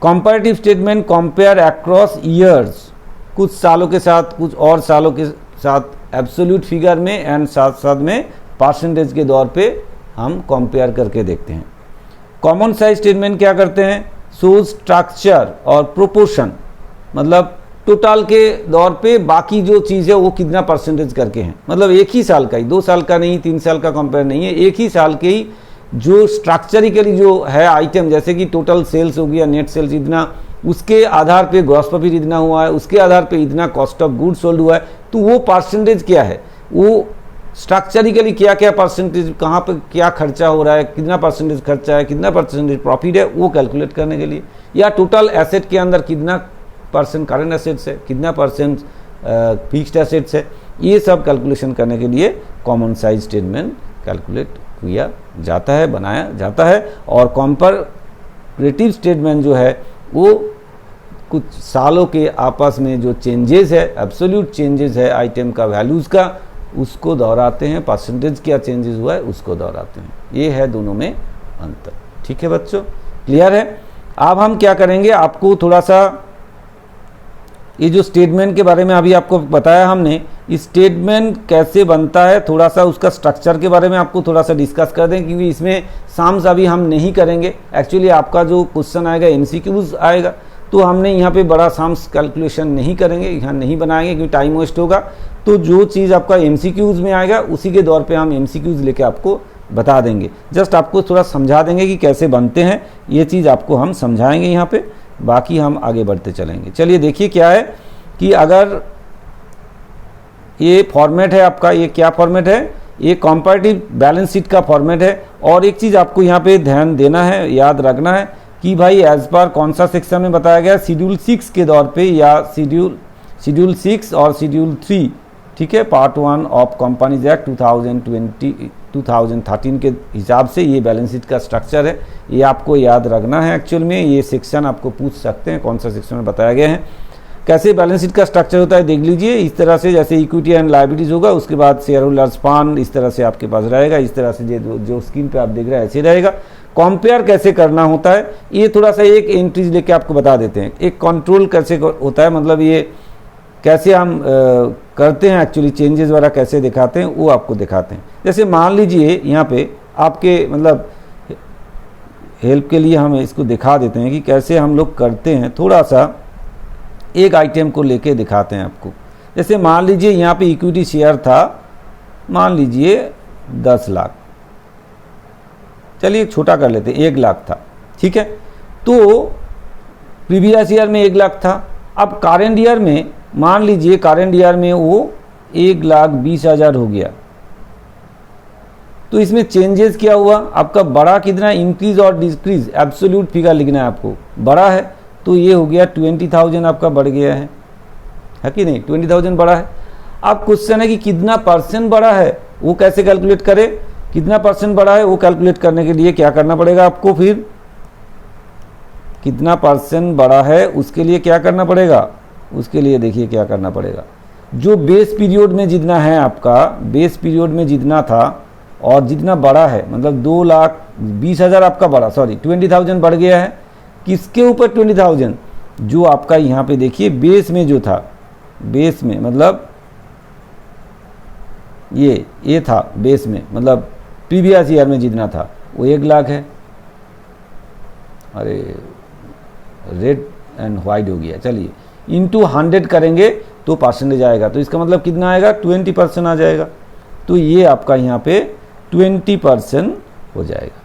Comparative statement compare across years, कुछ सालों के साथ कुछ और सालों के साथ एब्सोल्यूट फिगर में एंड साथ साथ में परसेंटेज के दौर पे हम कंपेयर करके देखते हैं। कॉमन साइज स्टेटमेंट क्या करते हैं? शोज स्ट्रक्चर और प्रोपोर्शन, मतलब टोटल के दौर पे बाकी जो चीज़ है वो कितना परसेंटेज करके हैं, मतलब एक ही साल का ही, 2 साल का नहीं, 3 साल का कंपेयर नहीं है, एक ही साल के ही जो स्ट्रक्चरिकली जो है आइटम, जैसे कि टोटल सेल्स हो गया, नेट सेल्स इतना, उसके आधार पे ग्रॉस प्रॉफिट इतना हुआ है, उसके आधार पे इतना कॉस्ट ऑफ गुड्स सोल्ड हुआ है, तो वो परसेंटेज क्या है, वो स्ट्रक्चरिकली क्या क्या परसेंटेज, कहाँ पे क्या खर्चा हो रहा है, कितना परसेंटेज खर्चा है, कितना परसेंटेज प्रॉफिट है, वो कैलकुलेट करने के लिए, या टोटल एसेट के अंदर कितना परसेंट करंट एसेट्स है, कितना परसेंट फिक्स्ड एसेट्स है, ये सब कैलकुलेशन करने के लिए कॉमन साइज स्टेटमेंट कैलकुलेट किया जाता है, बनाया जाता है। और कंपैरेटिव स्टेटमेंट जो है वो कुछ सालों के आपस में जो चेंजेस है, एब्सोल्यूट चेंजेस है आइटम का वैल्यूज़ का, उसको दोहराते हैं, परसेंटेज क्या चेंजेस हुआ है उसको दोहराते हैं। ये है दोनों में अंतर। ठीक है बच्चों, क्लियर है? अब हम क्या करेंगे, आपको थोड़ा सा ये जो स्टेटमेंट के बारे में अभी आपको बताया हमने, स्टेटमेंट कैसे बनता है, थोड़ा सा उसका स्ट्रक्चर के बारे में आपको थोड़ा सा डिस्कस कर दें, क्योंकि इसमें साम्स अभी हम नहीं करेंगे। एक्चुअली आपका जो क्वेश्चन आएगा एमसीक्यूज आएगा, तो हमने यहाँ पे बड़ा सम्स कैलकुलेशन नहीं करेंगे, यहाँ नहीं बनाएंगे क्योंकि टाइम वेस्ट होगा। तो जो चीज़ आपका MCQs में आएगा उसी के दौर पे हम MCQs लेके आपको बता देंगे। जस्ट आपको थोड़ा समझा देंगे कि कैसे बनते हैं, ये चीज़ आपको हम समझाएंगे यहाँ पे, बाकी हम आगे बढ़ते चलेंगे। चलिए देखिए क्या है कि अगर ये फॉर्मेट है आपका, ये क्या फॉर्मेट है, ये कंपैरेटिव बैलेंस शीट का फॉर्मेट है। और एक चीज़ आपको यहाँ पे ध्यान देना है, याद रखना है कि भाई एज पर कौन सा सेक्शन में बताया गया, शेड्यूल 6 के दौर पे या शेड्यूल 6 और शेड्यूल 3, ठीक है, पार्ट 1 ऑफ कंपनीज एक्ट 2013 के हिसाब से ये बैलेंस शीट का स्ट्रक्चर है। ये आपको याद रखना है। एक्चुअल में ये सेक्शन आपको पूछ सकते हैं कौन सा सेक्शन में बताया गया है। कैसे बैलेंस शीट का स्ट्रक्चर होता है देख लीजिए। इस तरह से जैसे इक्विटी एंड लायबिलिटीज होगा, उसके बाद शेयर होल्डर्स फंड इस तरह से आपके पास रहेगा। इस तरह से जो स्क्रीन पे आप देख रहे हैं ऐसे रहेगा। कंपेयर कैसे करना होता है ये थोड़ा सा एक एंट्रीज लेके आपको बता देते हैं। एक कंट्रोल कैसे होता है, मतलब ये कैसे हम करते हैं, एक्चुअली चेंजेस वगैरह कैसे दिखाते हैं वो आपको दिखाते हैं। जैसे मान लीजिए यहाँ पे आपके मतलब हेल्प के लिए हम इसको दिखा देते हैं कि कैसे हम लोग करते हैं। थोड़ा सा एक आइटम को लेके दिखाते हैं आपको। जैसे मान लीजिए यहाँ पे इक्विटी शेयर था, मान लीजिए 10 लाख, चलिए छोटा कर लेते हैं, 1 लाख था, ठीक है। तो प्रीवियस ईयर में 1 लाख था। अब करेंट ईयर में मान लीजिए करेंट ईयर में वो 1,20,000 हो गया। तो इसमें चेंजेस क्या हुआ, आपका बड़ा कितना, इंक्रीज और डिक्रीज, एब्सोल्यूट फिगर लिखना है आपको। बड़ा है तो ये हो गया 20,000 आपका बढ़ गया है कि नहीं, 20,000 बड़ा है। अब क्वेश्चन है कि कितना परसेंट बड़ा है, वो कैसे कैलकुलेट करें, कितना परसेंट बड़ा है वो कैलकुलेट करने के लिए क्या करना पड़ेगा आपको, फिर कितना परसेंट बड़ा है उसके लिए क्या करना पड़ेगा, उसके लिए देखिए क्या करना पड़ेगा। जो बेस पीरियड में जितना है आपका, बेस पीरियड में जितना था और जितना बड़ा है, मतलब 2,20,000 आपका बड़ा, सॉरी 20,000 बढ़ गया है। किसके ऊपर 20,000, जो आपका यहाँ पे देखिए बेस में जो था, बेस में मतलब ये था बेस में, मतलब प्रीवियस ईयर में जितना था वो 1 लाख है। अरे रेड एंड व्हाइट हो गया, चलिए इंटू 100 करेंगे तो परसेंटेज आएगा। तो इसका मतलब कितना आएगा, 20% आ जाएगा। तो ये आपका यहाँ पे 20% हो जाएगा।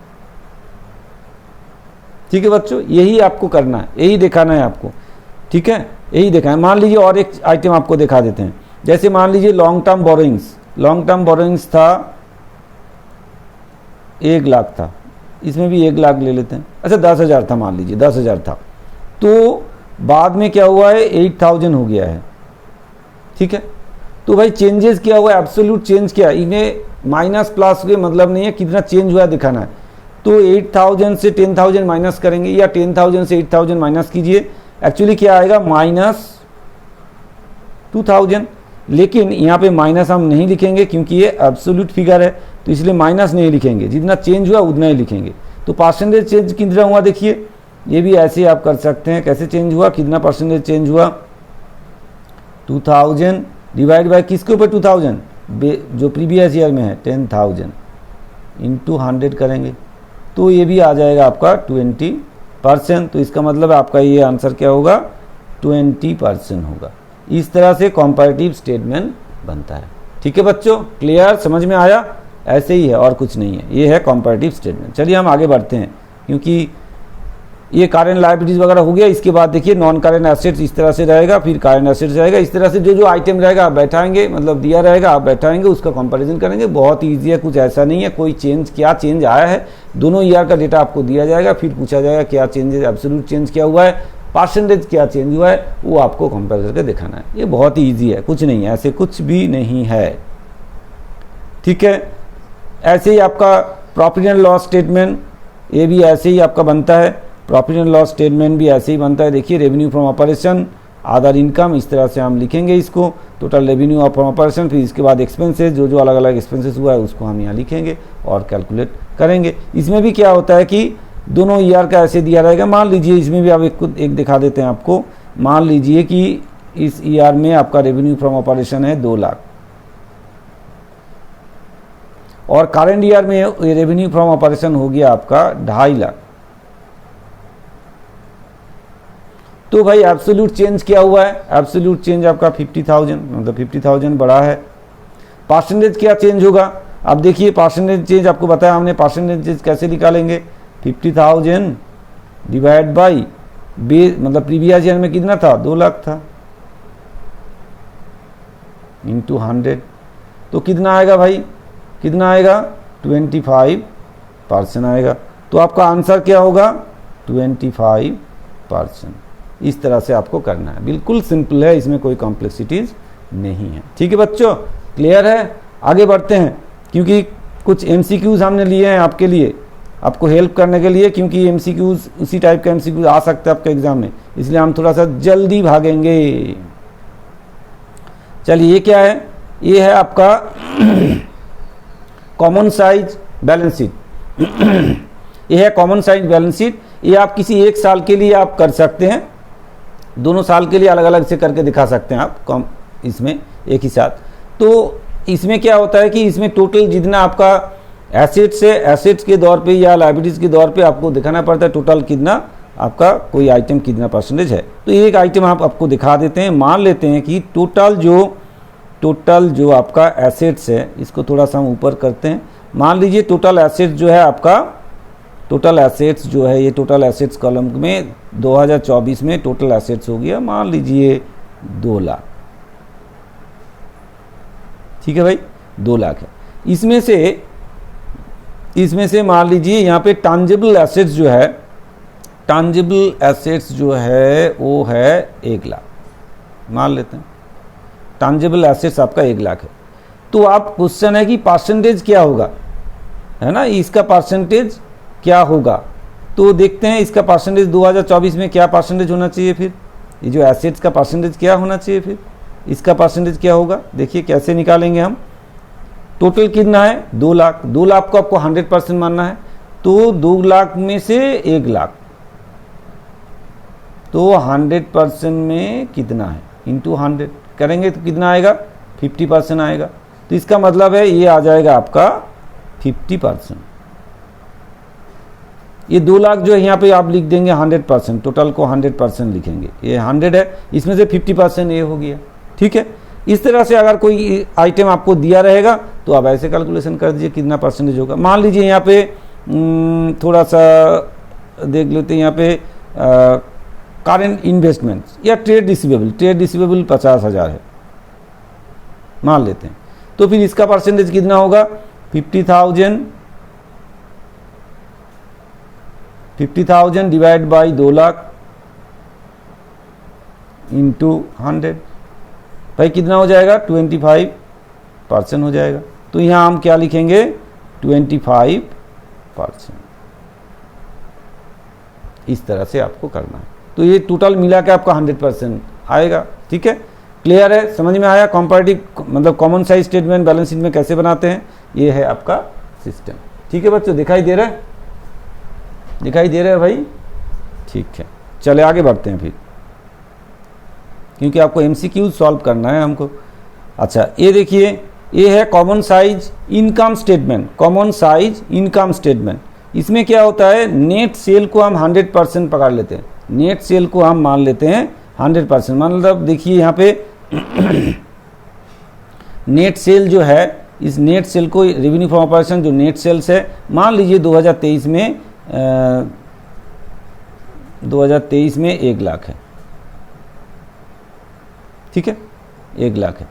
ठीक है बच्चों, यही आपको करना है, यही दिखाना है आपको, ठीक है, यही दिखाना है। मान लीजिए और एक आइटम आपको दिखा देते हैं। जैसे मान लीजिए लॉन्ग टर्म बोरोइंग्स था 1 लाख था, इसमें भी 1 लाख ले लेते हैं। अच्छा 10,000 था, मान लीजिए 10,000 था, तो बाद में क्या हुआ है 8,000 हो गया है, ठीक है। तो भाई चेंजेस क्या हुआ, एब्सोल्यूट चेंज क्या, इन्हें माइनस प्लस के मतलब नहीं है, कितना चेंज हुआ दिखाना है। तो 8,000 से 10,000 माइनस करेंगे या 10,000 से 8,000 माइनस कीजिए, एक्चुअली क्या आएगा -2,000। लेकिन यहाँ पे माइनस हम नहीं लिखेंगे क्योंकि ये एब्सोल्यूट फिगर है, तो इसलिए माइनस नहीं लिखेंगे, जितना चेंज हुआ उतना ही लिखेंगे। तो परसेंटेज चेंज कितना हुआ देखिए, ये भी ऐसे आप कर सकते हैं। कैसे चेंज हुआ, कितना परसेंटेज चेंज हुआ, 2,000 डिवाइड बाय किसके ऊपर 2,000, जो प्रीवियस ईयर में है 10,000 इंटू 100 करेंगे तो ये भी आ जाएगा आपका 20%। तो इसका मतलब आपका ये आंसर क्या होगा, 20% होगा। इस तरह से कंपैरेटिव स्टेटमेंट बनता है। ठीक है बच्चों, क्लियर, समझ में आया, ऐसे ही है और कुछ नहीं है, ये है कंपैरेटिव स्टेटमेंट। चलिए हम आगे बढ़ते हैं, क्योंकि ये करेंट लायबिलिटीज वगैरह हो गया। इसके बाद देखिए नॉन करेंट एसेट्स इस तरह से रहेगा, फिर करेंट एसेट्स रहेगा। इस तरह से जो जो आइटम रहेगा आप बैठाएंगे, मतलब दिया रहेगा आप बैठाएंगे, उसका कंपैरिजन करेंगे। बहुत ईजी है, कुछ ऐसा नहीं है कोई चेंज, क्या चेंज आया है, दोनों ईयर का डेटा आपको दिया जाएगा, फिर पूछा जाएगा क्या चेंजेस, एब्सोल्यूट चेंज क्या हुआ है, परसेंटेज क्या चेंज हुआ है, वो आपको कंपेयर करके दिखाना है। ये बहुत ही ईजी है, कुछ नहीं है, ऐसे कुछ भी नहीं है। ठीक है, ऐसे ही आपका प्रॉफिट एंड लॉस स्टेटमेंट, ये भी ऐसे ही आपका बनता है। प्रॉफिट एंड लॉस स्टेटमेंट भी ऐसे ही बनता है। देखिए revenue from operation, other income, इस तरह से हम लिखेंगे इसको, टोटल रेवेन्यू फ्रॉम ऑपरेशन, फिर इसके बाद एक्सपेंसेस, जो जो अलग अलग एक्सपेंसेस हुआ है उसको हम यहाँ लिखेंगे और कैलकुलेट करेंगे। इसमें भी क्या होता है कि दोनों ईयर का ऐसे दिया रहेगा। मान लीजिए इसमें भी आप एक दिखा देते हैं आपको। मान लीजिए कि इस ईयर में आपका रेवेन्यू फ्रॉम ऑपरेशन है 2 लाख और करेंट ईयर में रेवेन्यू फ्रॉम ऑपरेशन हो गया आपका 2.5 लाख। तो भाई एब्सोल्यूट चेंज क्या हुआ है, एब्सोल्यूट चेंज आपका 50,000, मतलब 50,000 बढ़ा है। परसेंटेज क्या चेंज होगा, अब देखिए परसेंटेज चेंज आपको बताया हमने, परसेंटेज चेंज कैसे निकालेंगे, 50,000 डिवाइड बाई बेस, मतलब प्रीवियस ईयर में कितना था, 2 लाख था, इंटू 100, तो कितना आएगा भाई, कितना आएगा, 25% आएगा। तो आपका आंसर क्या होगा, 25%। इस तरह से आपको करना है, बिल्कुल सिंपल है, इसमें कोई कॉम्प्लेक्सिटीज नहीं है। ठीक है बच्चों, क्लियर है। आगे बढ़ते हैं, क्योंकि कुछ एमसीक्यूज हमने लिए हैं आपके लिए, आपको हेल्प करने के लिए, क्योंकि एमसीक्यूज उसी टाइप का एमसीक्यूज आ सकता है आपके एग्जाम में, इसलिए हम थोड़ा सा जल्दी भागेंगे। चलिए ये क्या है, ये है आपका कॉमन साइज बैलेंस शीट। ये है कॉमन साइज बैलेंस शीट, ये आप किसी एक साल के लिए आप कर सकते हैं, दोनों साल के लिए अलग अलग से करके दिखा सकते हैं आप कम इसमें एक ही साथ। तो इसमें क्या होता है कि इसमें टोटल जितना आपका एसेट्स है, एसेट्स के दौर पे या लायबिलिटीज के दौर पे आपको दिखाना पड़ता है टोटल कितना आपका कोई आइटम कितना परसेंटेज है। तो एक आइटम आप आपको दिखा देते हैं, मान लेते हैं कि टोटल जो आपका एसेट्स है, इसको थोड़ा सा हम ऊपर करते हैं, मान लीजिए टोटल एसेट्स जो है आपका, टोटल एसेट्स जो है ये टोटल एसेट्स कॉलम में 2024 में टोटल एसेट्स हो गया मान लीजिए 2 लाख। ठीक है भाई, 2 लाख है। इसमें से मान लीजिए यहाँ पे टांजिबल एसेट्स जो है, टांजिबल एसेट्स जो है वो है 1 लाख, मान लेते हैं टांजिबल एसेट्स आपका 1 लाख है। तो आप क्वेश्चन है कि परसेंटेज क्या होगा, है ना, इसका परसेंटेज क्या होगा, तो देखते हैं इसका परसेंटेज 2024 में क्या परसेंटेज होना चाहिए, फिर ये जो एसेट्स का परसेंटेज क्या होना चाहिए, फिर इसका परसेंटेज क्या होगा। देखिए कैसे निकालेंगे हम, टोटल कितना है 2 लाख, 2 लाख को आपको 100% मानना है, तो 2 लाख में से 1 लाख, तो 100% में कितना है, इंटू 100 करेंगे तो कितना आएगा, 50% आएगा। तो इसका मतलब है ये आ जाएगा आपका 50%। ये 2 लाख जो है यहाँ पे आप लिख देंगे 100%, टोटल को 100% लिखेंगे, ये 100 है, इसमें से 50% ये हो गया। ठीक है, इस तरह से अगर कोई आइटम आपको दिया रहेगा तो आप ऐसे कैलकुलेशन कर दीजिए कितना परसेंटेज होगा। मान लीजिए यहाँ पे थोड़ा सा देख लेते हैं, यहाँ पे करेंट इन्वेस्टमेंट्स या ट्रेड रिसीवेबल 50,000 है मान लेते हैं, तो फिर इसका परसेंटेज कितना होगा, 50,000 डिवाइड बाई 2 लाख इंटू 100, भाई कितना हो जाएगा, 25% हो जाएगा। तो यहाँ हम क्या लिखेंगे, 25%। इस तरह से आपको करना है, तो ये टोटल मिला के आपका 100% आएगा। ठीक है, क्लियर है, समझ में आया। कंपैरेटिव मतलब common size statement balance sheet में कैसे बनाते हैं, ये है आपका सिस्टम। ठीक है बच्चों, दिखाई दे रहा है, दिखाई दे रहा है भाई। ठीक है, चले आगे बढ़ते हैं फिर, क्योंकि आपको एमसीक्यू सॉल्व करना है हमको। अच्छा ये देखिए, ये है common size income statement, common size income statement. इसमें क्या होता है, नेट सेल को हम 100% पकड़ लेते हैं, नेट सेल को हम मान लेते हैं 100%। मतलब देखिए यहाँ पे नेट सेल जो है, इस नेट सेल को रेवेन्यू फ्रॉम ऑपरेशन जो नेट सेल्स है, मान लीजिए 2023 में 1 लाख है। ठीक है, 1 लाख है।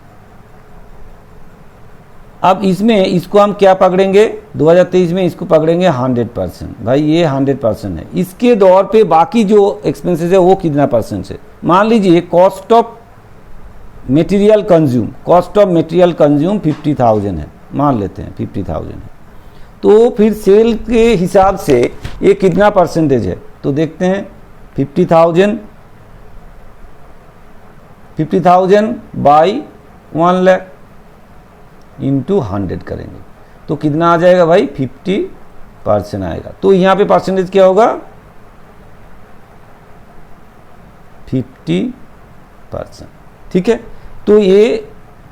अब इसमें इसको हम क्या पकड़ेंगे, 2023 में इसको पकड़ेंगे 100%। भाई ये 100% है, इसके दौर पे बाकी जो एक्सपेंसेस है वो कितना परसेंट है, मान लीजिए cost of material consume, cost of material consume 50,000 है, मान लेते हैं 50,000 है। तो फिर सेल के हिसाब से ये कितना परसेंटेज है, तो देखते हैं 50,000 बाई 1 लाख इंटू 100 करेंगे तो कितना आ जाएगा भाई, 50% आएगा। तो यहाँ पे परसेंटेज क्या होगा, 50%। ठीक है, तो ये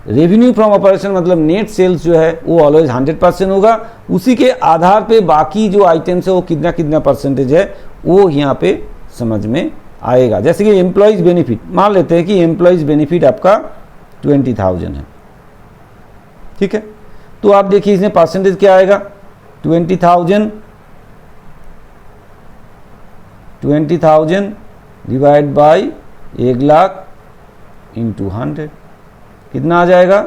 रेवेन्यू फ्रॉम ऑपरेशन मतलब नेट सेल्स जो है वो ऑलवेज 100% होगा, उसी के आधार पे बाकी जो आइटम्स है वो कितना कितना परसेंटेज है वो यहाँ पे समझ में आएगा। जैसे कि एम्प्लॉयज़ बेनिफिट, मान लेते हैं कि एम्प्लॉयज़ बेनिफिट आपका 20,000 है, ठीक है। तो आप देखिए इसमें परसेंटेज क्या आएगा, 20,000 डिवाइड बाई 1,00,000 इंटू 100 कितना आ जाएगा,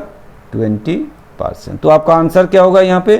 20%। तो आपका आंसर क्या होगा यहाँ पे,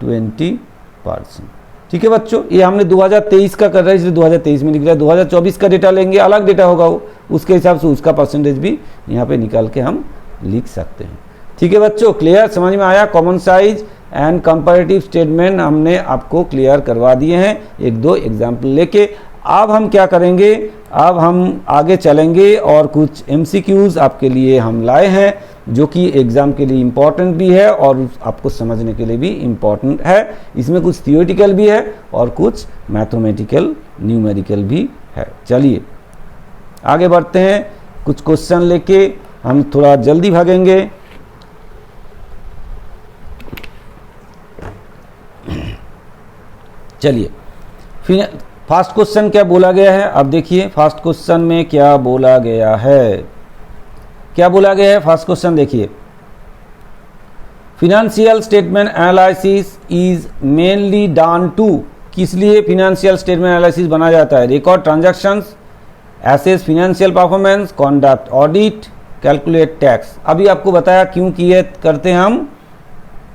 20%, ठीक है बच्चों। ये हमने 2023 का कर रहा है इसलिए 2023 में लिख रहा है, 2024 का डेटा लेंगे अलग डेटा होगा वो, उसके हिसाब से उसका परसेंटेज भी यहाँ पे निकाल के हम लिख सकते हैं, ठीक है बच्चों। क्लियर, समझ में आया। Common size and comparative statement हमने आपको क्लियर करवा दिए हैं एक दो एग्जाम्पल लेके। अब हम क्या करेंगे, अब हम आगे चलेंगे और कुछ MCQs आपके लिए हम लाए हैं जो कि एग्ज़ाम के लिए इम्पॉर्टेंट भी है और आपको समझने के लिए भी इम्पॉर्टेंट है। इसमें कुछ थियोरिटिकल भी है और कुछ मैथमेटिकल न्यूमेरिकल भी है। चलिए आगे बढ़ते हैं, कुछ क्वेश्चन लेके हम थोड़ा जल्दी भागेंगे। चलिए फिर फर्स्ट क्वेश्चन क्या बोला गया है, अब देखिए फर्स्ट क्वेश्चन में क्या बोला गया है, क्या बोला गया है फर्स्ट क्वेश्चन देखिए। Financial statement analysis is mainly done to, किस लिए फिनेंशियल स्टेटमेंट एनालिसिस बनाया जाता है, record transactions, assess financial performance, conduct audit, calculate tax. अभी आपको बताया क्यों किए करते हैं हम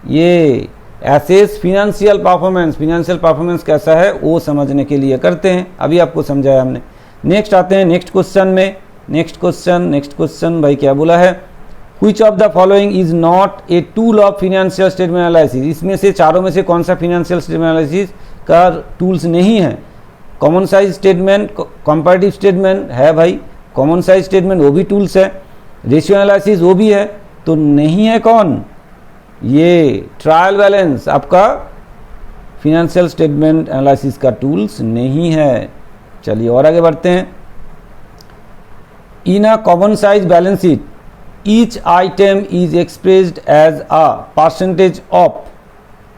ये एसेस फिनेंशियल परफॉर्मेंस कैसा है वो समझने के लिए करते हैं, अभी आपको समझाया हमने। नेक्स्ट आते हैं नेक्स्ट क्वेश्चन में। नेक्स्ट क्वेश्चन भाई क्या बोला है, which of the following is not a tool of financial statement analysis. इसमें से चारों में से कौन सा फिनेंशियल स्टेटमेंट एनालिसिस का टूल्स नहीं है। Common size statement, comparative statement है भाई, कॉमन साइज स्टेटमेंट वो भी टूल्स है, रेशियो एनालिसिस वो भी है, तो नहीं है कौन, ये ट्रायल बैलेंस आपका फिनेंशियल स्टेटमेंट एनालिसिस का टूल्स नहीं है। चलिए और आगे बढ़ते हैं। In a common size balance sheet each item is expressed as a percentage of.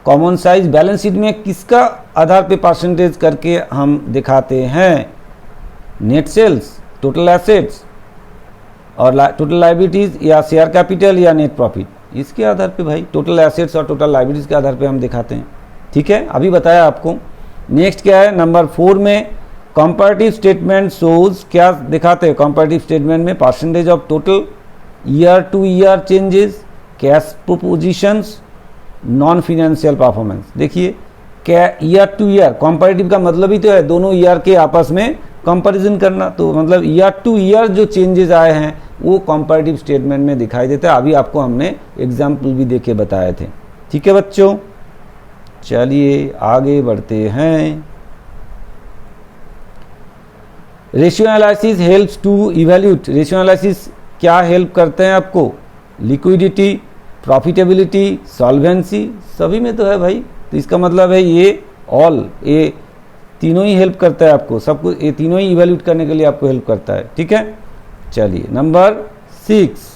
Common size balance sheet में किसका आधार पे परसेंटेज करके हम दिखाते हैं, नेट सेल्स, टोटल एसेट्स और टोटल लायबिलिटीज, या शेयर कैपिटल या नेट प्रॉफिट, इसके आधार पे भाई टोटल एसेट्स और टोटल लायबिलिटीज के आधार पे हम दिखाते हैं, ठीक है, अभी बताया आपको। नेक्स्ट क्या है नंबर 4 में, कंपैरेटिव स्टेटमेंट शोज, क्या दिखाते हैं कंपैरेटिव स्टेटमेंट में, percentage of total, year two year changes, cash propositions, non financial performance. देखिए क्या ईयर टू ईयर, कंपैरेटिव का मतलब ही तो है दोनों ईयर के आपस में कंपैरिजन करना, तो मतलब ईयर टू ईयर जो चेंजेस आए हैं वो कंपैरेटिव स्टेटमेंट में दिखाई देता है। अभी आपको हमने एग्जाम्पल भी देके बताए थे, ठीक है बच्चों। चलिए आगे बढ़ते हैं। Ratio analysis helps to evaluate, ratio analysis क्या हेल्प करते हैं आपको, लिक्विडिटी, प्रॉफिटेबिलिटी, सॉल्वेंसी, सभी में तो है भाई, तो इसका मतलब है ये ऑल, ये तीनों ही हेल्प करता है आपको, सब कुछ ये तीनों ही इवैल्यूएट करने के लिए आपको हेल्प करता है, ठीक है। चलिए नंबर 6,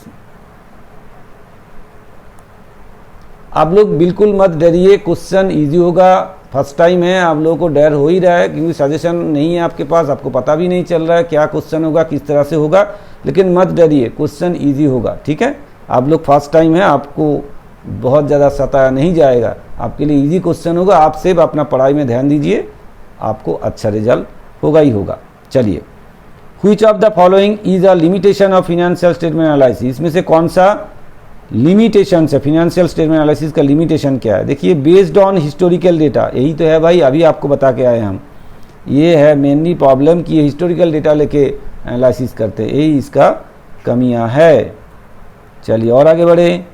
आप लोग बिल्कुल मत डरिए, क्वेश्चन इजी होगा, फर्स्ट टाइम है, आप लोगों को डर हो ही रहा है क्योंकि सजेशन नहीं है आपके पास, आपको पता भी नहीं चल रहा है क्या क्वेश्चन होगा, किस तरह से होगा, लेकिन मत डरिए, क्वेश्चन इजी होगा, ठीक है। आप लोग फर्स्ट टाइम है, आपको बहुत ज़्यादा सताया नहीं जाएगा, आपके लिए इजी क्वेश्चन होगा, आप सिर्फ अपना पढ़ाई में ध्यान दीजिए, आपको अच्छा रिजल्ट होगा ही होगा। चलिए, which of the following is a limitation of financial statement analysis, इसमें से कौन सा लिमिटेशन है, फिनेंशियल स्टेटमेंट एनालिसिस का लिमिटेशन क्या है। देखिए बेस्ड ऑन हिस्टोरिकल डेटा, यही तो है भाई, अभी आपको बता के आए हम, ये है मेनली प्रॉब्लम कि हिस्टोरिकल डेटा लेके एनालिसिस करते हैं, यही इसका कमियां है। चलिए और आगे बढ़े।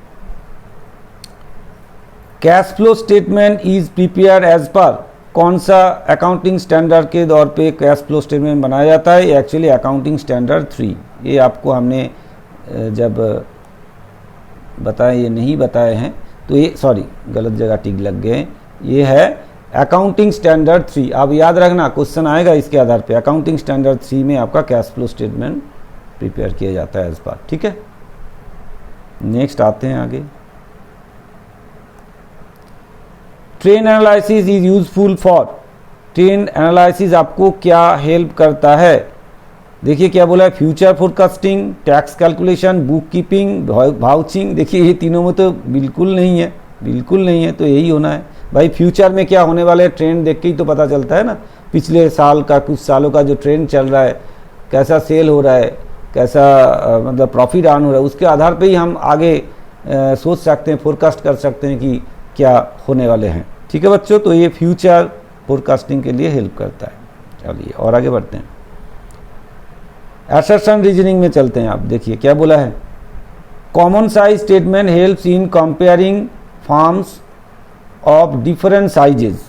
Cash flow statement is prepare as per, कौन सा अकाउंटिंग स्टैंडर्ड के तौर पे कैश फ्लो स्टेटमेंट बनाया जाता है, एक्चुअली अकाउंटिंग स्टैंडर्ड 3, ये आपको हमने जब बताए, ये नहीं बताए हैं तो ये सॉरी गलत जगह टिक लग गए, ये है अकाउंटिंग स्टैंडर्ड 3, आप याद रखना क्वेश्चन आएगा इसके आधार पे, अकाउंटिंग स्टैंडर्ड 3 में आपका कैश फ्लो स्टेटमेंट प्रिपेयर किया जाता है इस बार, ठीक है। नेक्स्ट आते हैं आगे। Trend analysis is useful for, trend analysis आपको क्या हेल्प करता है, देखिए क्या बोला है, future forecasting, tax calculation, book keeping, vouching. देखिए ये तीनों में तो बिल्कुल नहीं है, बिल्कुल नहीं है, तो यही होना है भाई। फ्यूचर में क्या होने वाले ट्रेंड देख के ही तो पता चलता है ना, पिछले साल का, कुछ सालों का जो ट्रेंड चल रहा है, कैसा सेल हो रहा है, कैसा मतलब प्रॉफिट अर्न हो रहा है, उसके आधार पे ही हम आगे सोच सकते हैं, फोरकास्ट कर सकते हैं कि क्या होने वाले हैं। ठीक है बच्चों, तो ये फ्यूचर फोरकास्टिंग के लिए हेल्प करता है। चलिए और आगे बढ़ते हैं, असर्शन रीजनिंग में चलते हैं। आप देखिए क्या बोला है, common size statement helps in comparing farms of different sizes.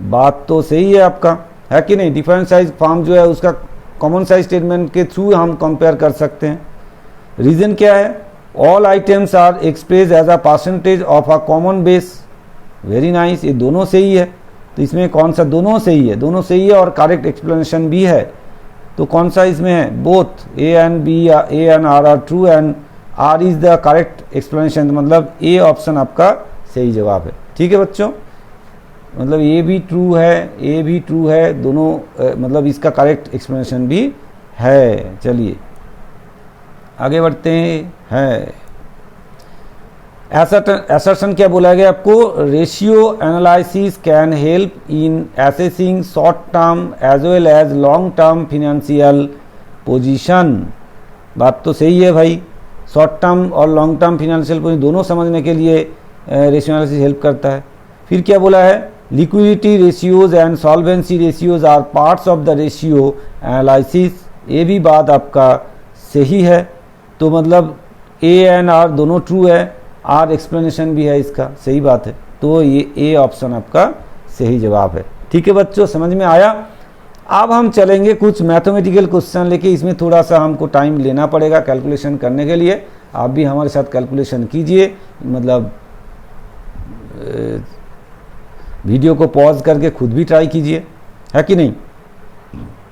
बात तो सही है आपका, है कि नहीं। डिफरेंट साइज फार्म जो है उसका कॉमन साइज स्टेटमेंट के थ्रू हम कंपेयर कर सकते हैं। रीजन क्या है, all items are express as a percentage of a common base. Very nice, ये दोनों सही है। तो इसमें कौन सा, दोनों सही है, दोनों सही है और करेक्ट एक्सप्लेनेशन भी है। तो कौन सा इसमें है, both A and B, A and R are true and R is the correct explanation, मतलब ए ऑप्शन आपका सही जवाब है। ठीक है बच्चों, मतलब ए भी ट्रू है, ए भी ट्रू है, दोनों मतलब इसका करेक्ट एक्सप्लेनेशन भी है। चलिए आगे बढ़ते हैं। असर्शन क्या बोला गया आपको, ratio analysis can help in assessing short term as well as long term financial position. बात तो सही है भाई, शॉर्ट टर्म और लॉन्ग टर्म फिनेंशियल पोजीशन दोनों समझने के लिए रेशियो एनालिसिस हेल्प करता है। फिर क्या बोला है, liquidity ratios and solvency ratios are parts of the ratio analysis. ये भी बात आपका सही है। तो मतलब ए एंड आर दोनों ट्रू है, आर एक्सप्लेनेशन भी है इसका, सही बात है। तो ये ए ऑप्शन आपका सही जवाब है। ठीक है बच्चों, समझ में आया। अब हम चलेंगे कुछ मैथमेटिकल क्वेश्चन लेके, इसमें थोड़ा सा हमको टाइम लेना पड़ेगा कैलकुलेशन करने के लिए। आप भी हमारे साथ कैलकुलेशन कीजिए, मतलब वीडियो को पॉज करके खुद भी ट्राई कीजिए, है कि नहीं।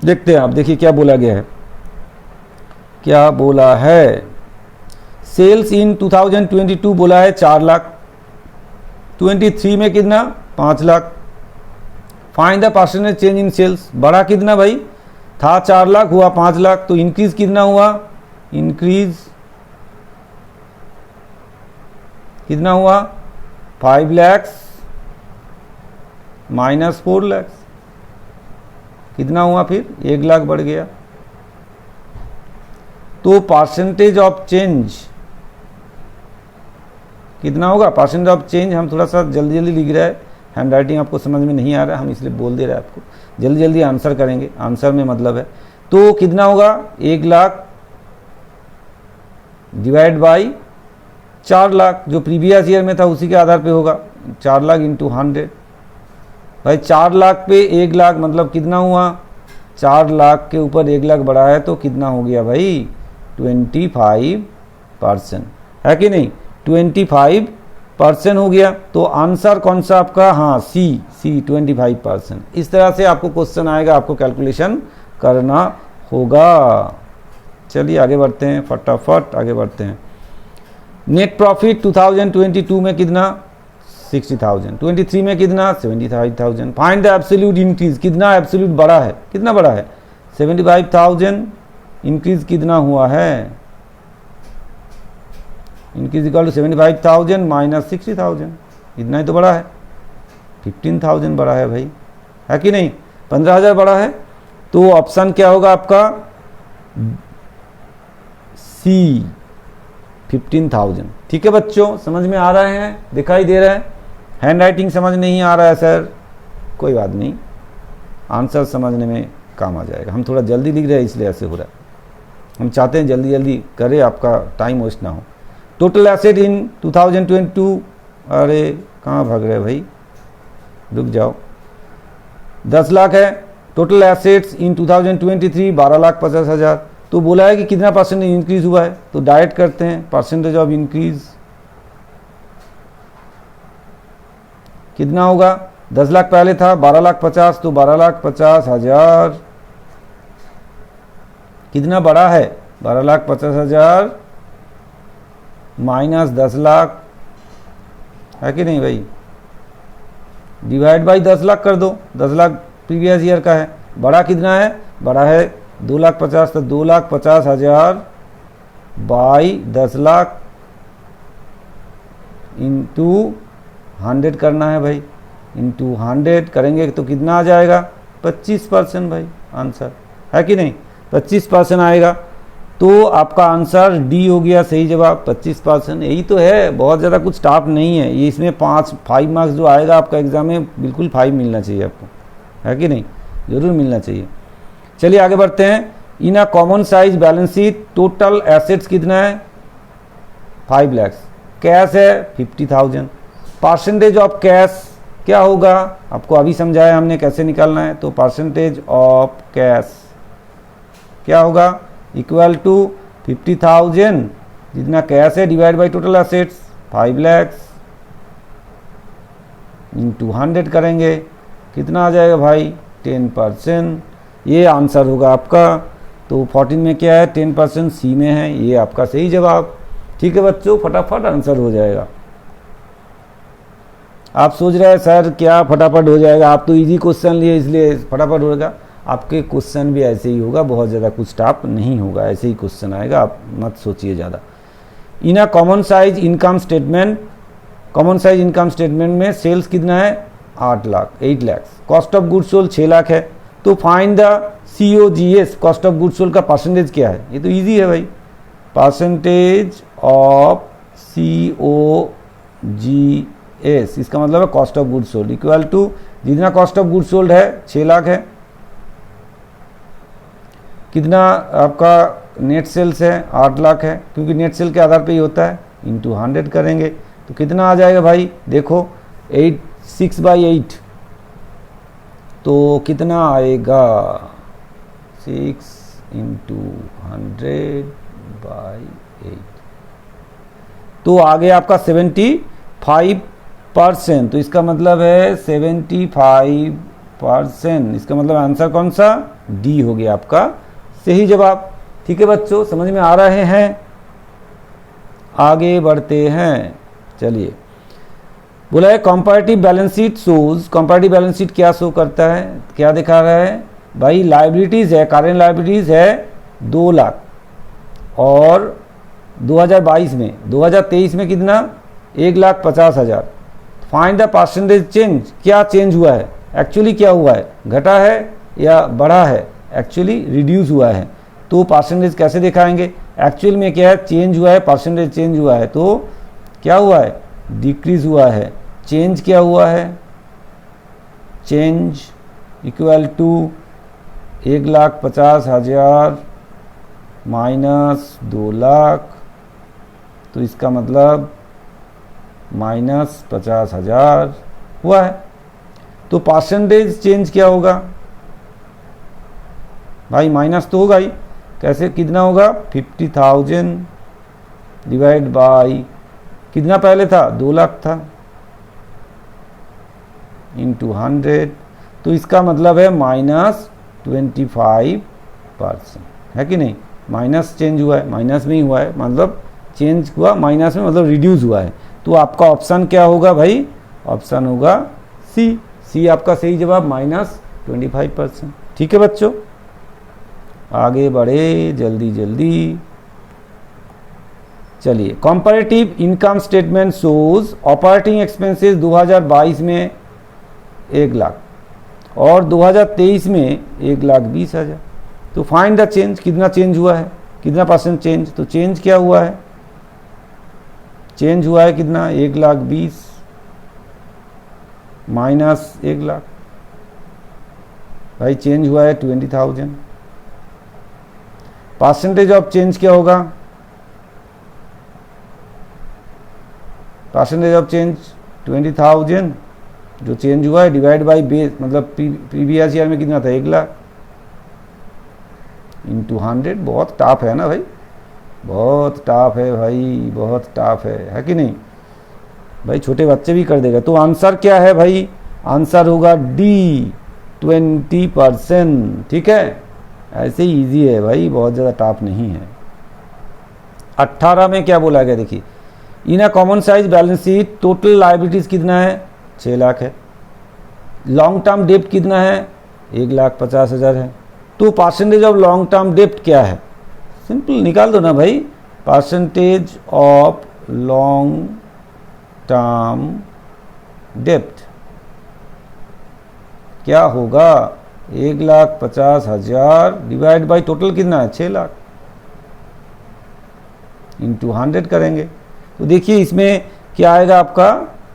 देखते हैं आप, देखिए क्या बोला गया है, क्या बोला है। सेल्स इन 2022 बोला है 4 लाख, 23 में कितना, 5 lakh. Find the percentage change in sales, बढ़ा कितना भाई, था 4 लाख हुआ 5 लाख, तो इंक्रीज कितना हुआ, इंक्रीज कितना हुआ, 5 लाख माइनस 4 लाख, कितना हुआ, फिर 1 लाख बढ़ गया। तो परसेंटेज ऑफ चेंज कितना होगा, परसेंटेज ऑफ चेंज, हम थोड़ा सा जल्दी जल्दी लिख रहे हैं, हैंड राइटिंग आपको समझ में नहीं आ रहा है, हम इसलिए बोल दे रहे हैं आपको, जल्दी जल्दी आंसर करेंगे, आंसर में मतलब है। तो कितना होगा, 1 लाख डिवाइड बाई 4 लाख, जो प्रीवियस ईयर में था उसी के आधार पे होगा, 4 लाख इंटू 100। भाई 4 लाख पे 1 लाख मतलब कितना हुआ, 4 लाख के ऊपर 1 लाख बढ़ा है तो कितना हो गया भाई, 25%, है कि नहीं, 25% हो गया। तो आंसर कौन सा आपका, हाँ सी 25%। इस तरह से आपको क्वेश्चन आएगा, आपको कैलकुलेशन करना होगा। चलिए आगे बढ़ते हैं, फटाफट आगे बढ़ते हैं। नेट प्रॉफिट 2022 में कितना, 60,000, 23 में कितना, 75,000। फाइंड द एब्सोल्यूट इंक्रीज, कितना एब्सोल्यूट बड़ा है, कितना बड़ा है, 75,000। इंक्रीज कितना हुआ है, इंक्रीज इक्वल टू 75,000 माइनस 60,000, इतना ही तो बड़ा है, 15,000 बड़ा है भाई, है कि नहीं, 15,000 बड़ा है। तो ऑप्शन क्या होगा आपका, सी 15,000। ठीक है बच्चों, समझ में आ रहे हैं, दिखाई दे रहा है। हैंड राइटिंग समझ नहीं आ रहा है सर, कोई बात नहीं, आंसर समझने में काम आ जाएगा। हम थोड़ा जल्दी लिख रहे हैं इसलिए ऐसे हो रहा है, हम चाहते हैं जल्दी जल्दी करे, आपका टाइम वेस्ट ना हो। टोटल एसेट इन 2022, अरे कहाँ भाग रहे भाई, रुक जाओ, 10 लाख है। Total assets in 2023 12,50,000। तो बोला है कि कितना परसेंटेज इंक्रीज हुआ है, तो डायरेक्ट करते हैं, परसेंटेज ऑफ इंक्रीज कितना होगा, 10 लाख पहले था, 12,50,000, तो 12,50,000 कितना बड़ा है, 12,50,000 माइनस 10 लाख, है कि नहीं भाई, डिवाइड बाई 10 लाख कर दो, 10 लाख प्रीवियस ईयर का है। बड़ा कितना है, बड़ा है 2,50,000 तो 2,50,000 बाई 10 लाख इंटू 100 करना है भाई, इंटू 100 करेंगे तो कितना आ जाएगा 25% भाई आंसर, है कि नहीं, 25% आएगा। तो आपका आंसर डी हो गया सही जवाब 25%। यही तो है, बहुत ज़्यादा कुछ टफ नहीं है ये। इसमें 5 मार्क्स जो आएगा आपका एग्जाम में बिल्कुल 5 मिलना चाहिए आपको, है कि नहीं, ज़रूर मिलना चाहिए। चलिए आगे बढ़ते हैं। In a common size balance sheet total assets कितना है 5 लाख, कैश है 50,000। परसेंटेज ऑफ कैश क्या होगा, आपको अभी समझाया हमने कैसे निकालना है। तो परसेंटेज ऑफ कैश क्या होगा, इक्वल टू 50,000 जितना कैश है divide by total assets 5 lakh into 100 करेंगे, कितना आ जाएगा भाई 10%। ये आंसर होगा आपका। तो 14 में क्या है 10% सी में है, ये आपका सही जवाब। ठीक है बच्चों, फटाफट आंसर हो जाएगा। आप सोच रहे हैं सर क्या फटाफट हो जाएगा, आप तो इजी क्वेश्चन लिए इसलिए फटाफट होगा। आपके क्वेश्चन भी ऐसे ही होगा, बहुत ज़्यादा कुछ टफ नहीं होगा, ऐसे ही क्वेश्चन आएगा, आप मत सोचिए ज़्यादा। In a common size income statement, common size income statement में सेल्स कितना है 8 lakh, cost of goods sold 6 lakh है। तो find the COGS, cost of goods sold का परसेंटेज क्या है, ये तो इजी है भाई। परसेंटेज ऑफ COGS इसका मतलब है cost of goods sold equal to जितना कॉस्ट ऑफ गुड्स सोल्ड है 6 लाख है, कितना आपका नेट सेल्स है 8 लाख है, क्योंकि नेट सेल के आधार पे ही होता है, इंटू 100 करेंगे तो कितना आ जाएगा भाई, देखो 6/8 तो कितना आएगा 6 इंटू 100/8 तो आगे आपका 75%। तो इसका मतलब है 75%, इसका मतलब आंसर कौन सा डी हो गया आपका सही जवाब। ठीक है बच्चों, समझ में आ रहे हैं, आगे बढ़ते हैं। चलिए, बोला है comparative balance sheet shows, comparative balance sheet क्या शो करता है, क्या दिखा रहा है भाई, लायबिलिटीज है, करेंट लायबिलिटीज है 2 लाख और 2022 में 2023 में कितना 1,50,000। फाइंड द परसेंटेज चेंज, क्या चेंज हुआ है, एक्चुअली क्या हुआ है, घटा है या बढ़ा है, एक्चुअली रिड्यूस हुआ है। तो परसेंटेज कैसे दिखाएंगे, एक्चुअल में क्या है चेंज हुआ है, परसेंटेज चेंज हुआ है, तो क्या हुआ है डिक्रीज हुआ है। चेंज क्या हुआ है, change equal to 1,50,000 minus 2 lakh, तो इसका मतलब -50,000 हुआ है। तो परसेंटेज चेंज क्या होगा भाई, माइनस तो होगा ही, कैसे कितना होगा 50,000 डिवाइड बाई कितना पहले था 2 लाख था इंटू 100, तो इसका मतलब है -25%, है कि नहीं, माइनस चेंज हुआ है, माइनस में ही हुआ है, मतलब चेंज हुआ माइनस में, मतलब रिड्यूस हुआ है। तो आपका ऑप्शन क्या होगा भाई, ऑप्शन होगा सी आपका सही जवाब -25%। ठीक है बच्चों, आगे बढ़े जल्दी जल्दी। चलिए, comparative income statement shows operating expenses 2022 में 1 लाख और 2023 में 1,20,000। तो फाइंड द चेंज, कितना चेंज हुआ है, कितना परसेंट चेंज, तो चेंज क्या हुआ है, चेंज हुआ है कितना 1,20,000 माइनस 1 लाख, भाई चेंज हुआ है 20,000। परसेंटेज ऑफ चेंज क्या होगा, परसेंटेज ऑफ चेंज 20,000 जो चेंज हुआ है डिवाइड बाई बेस, मतलब प्रीवियस ईयर में कितना था 1 लाख इंटू 100। बहुत टफ है ना भाई, बहुत टफ है भाई, बहुत टफ है कि नहीं भाई, छोटे बच्चे भी कर देगा। तो आंसर क्या है भाई, आंसर होगा डी 20%। ठीक है, ऐसे ही इजी है भाई, बहुत ज़्यादा टफ नहीं है। 18 में क्या बोला गया देखिए, in a common size balance sheet total liabilities कितना है 6 लाख है, लॉन्ग टर्म डेब्ट कितना है 1,50,000 है, तो परसेंटेज ऑफ लॉन्ग टर्म डेप्ट क्या है, सिंपल निकाल दो ना भाई, परसेंटेज ऑफ लॉन्ग टर्म डेप्ट क्या होगा, 1,50,000 डिवाइड बाई टोटल कितना है 6 लाख इंटू 100 करेंगे। तो देखिए इसमें क्या आएगा आपका,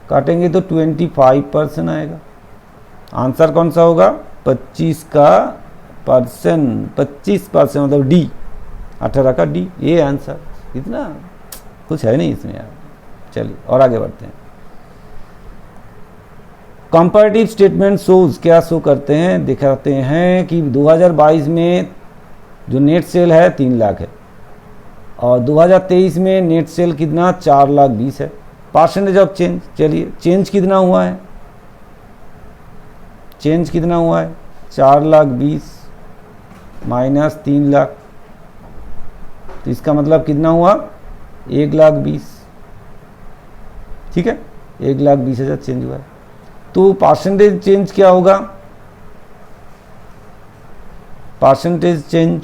काटेंगे तो 25% आएगा। आंसर कौन सा होगा, 25% मतलब डी, 18 का डी, ये आंसर। इतना कुछ है नहीं इसमें यार। चलिए और आगे बढ़ते हैं। कंपैरेटिव स्टेटमेंट शोज क्या शो करते हैं, दिखाते हैं कि 2022 में जो नेट सेल है 3 लाख है और 2023 में नेट सेल कितना 4,20,000 है। परसेंटेज ऑफ चेंज, चलिए चेंज कितना हुआ है, चेंज कितना हुआ है 4,20,000 माइनस 3 लाख, तो इसका मतलब कितना हुआ 1,20,000, ठीक है 1,20,000 चेंज हुआ है। तो परसेंटेज चेंज क्या होगा, परसेंटेज चेंज,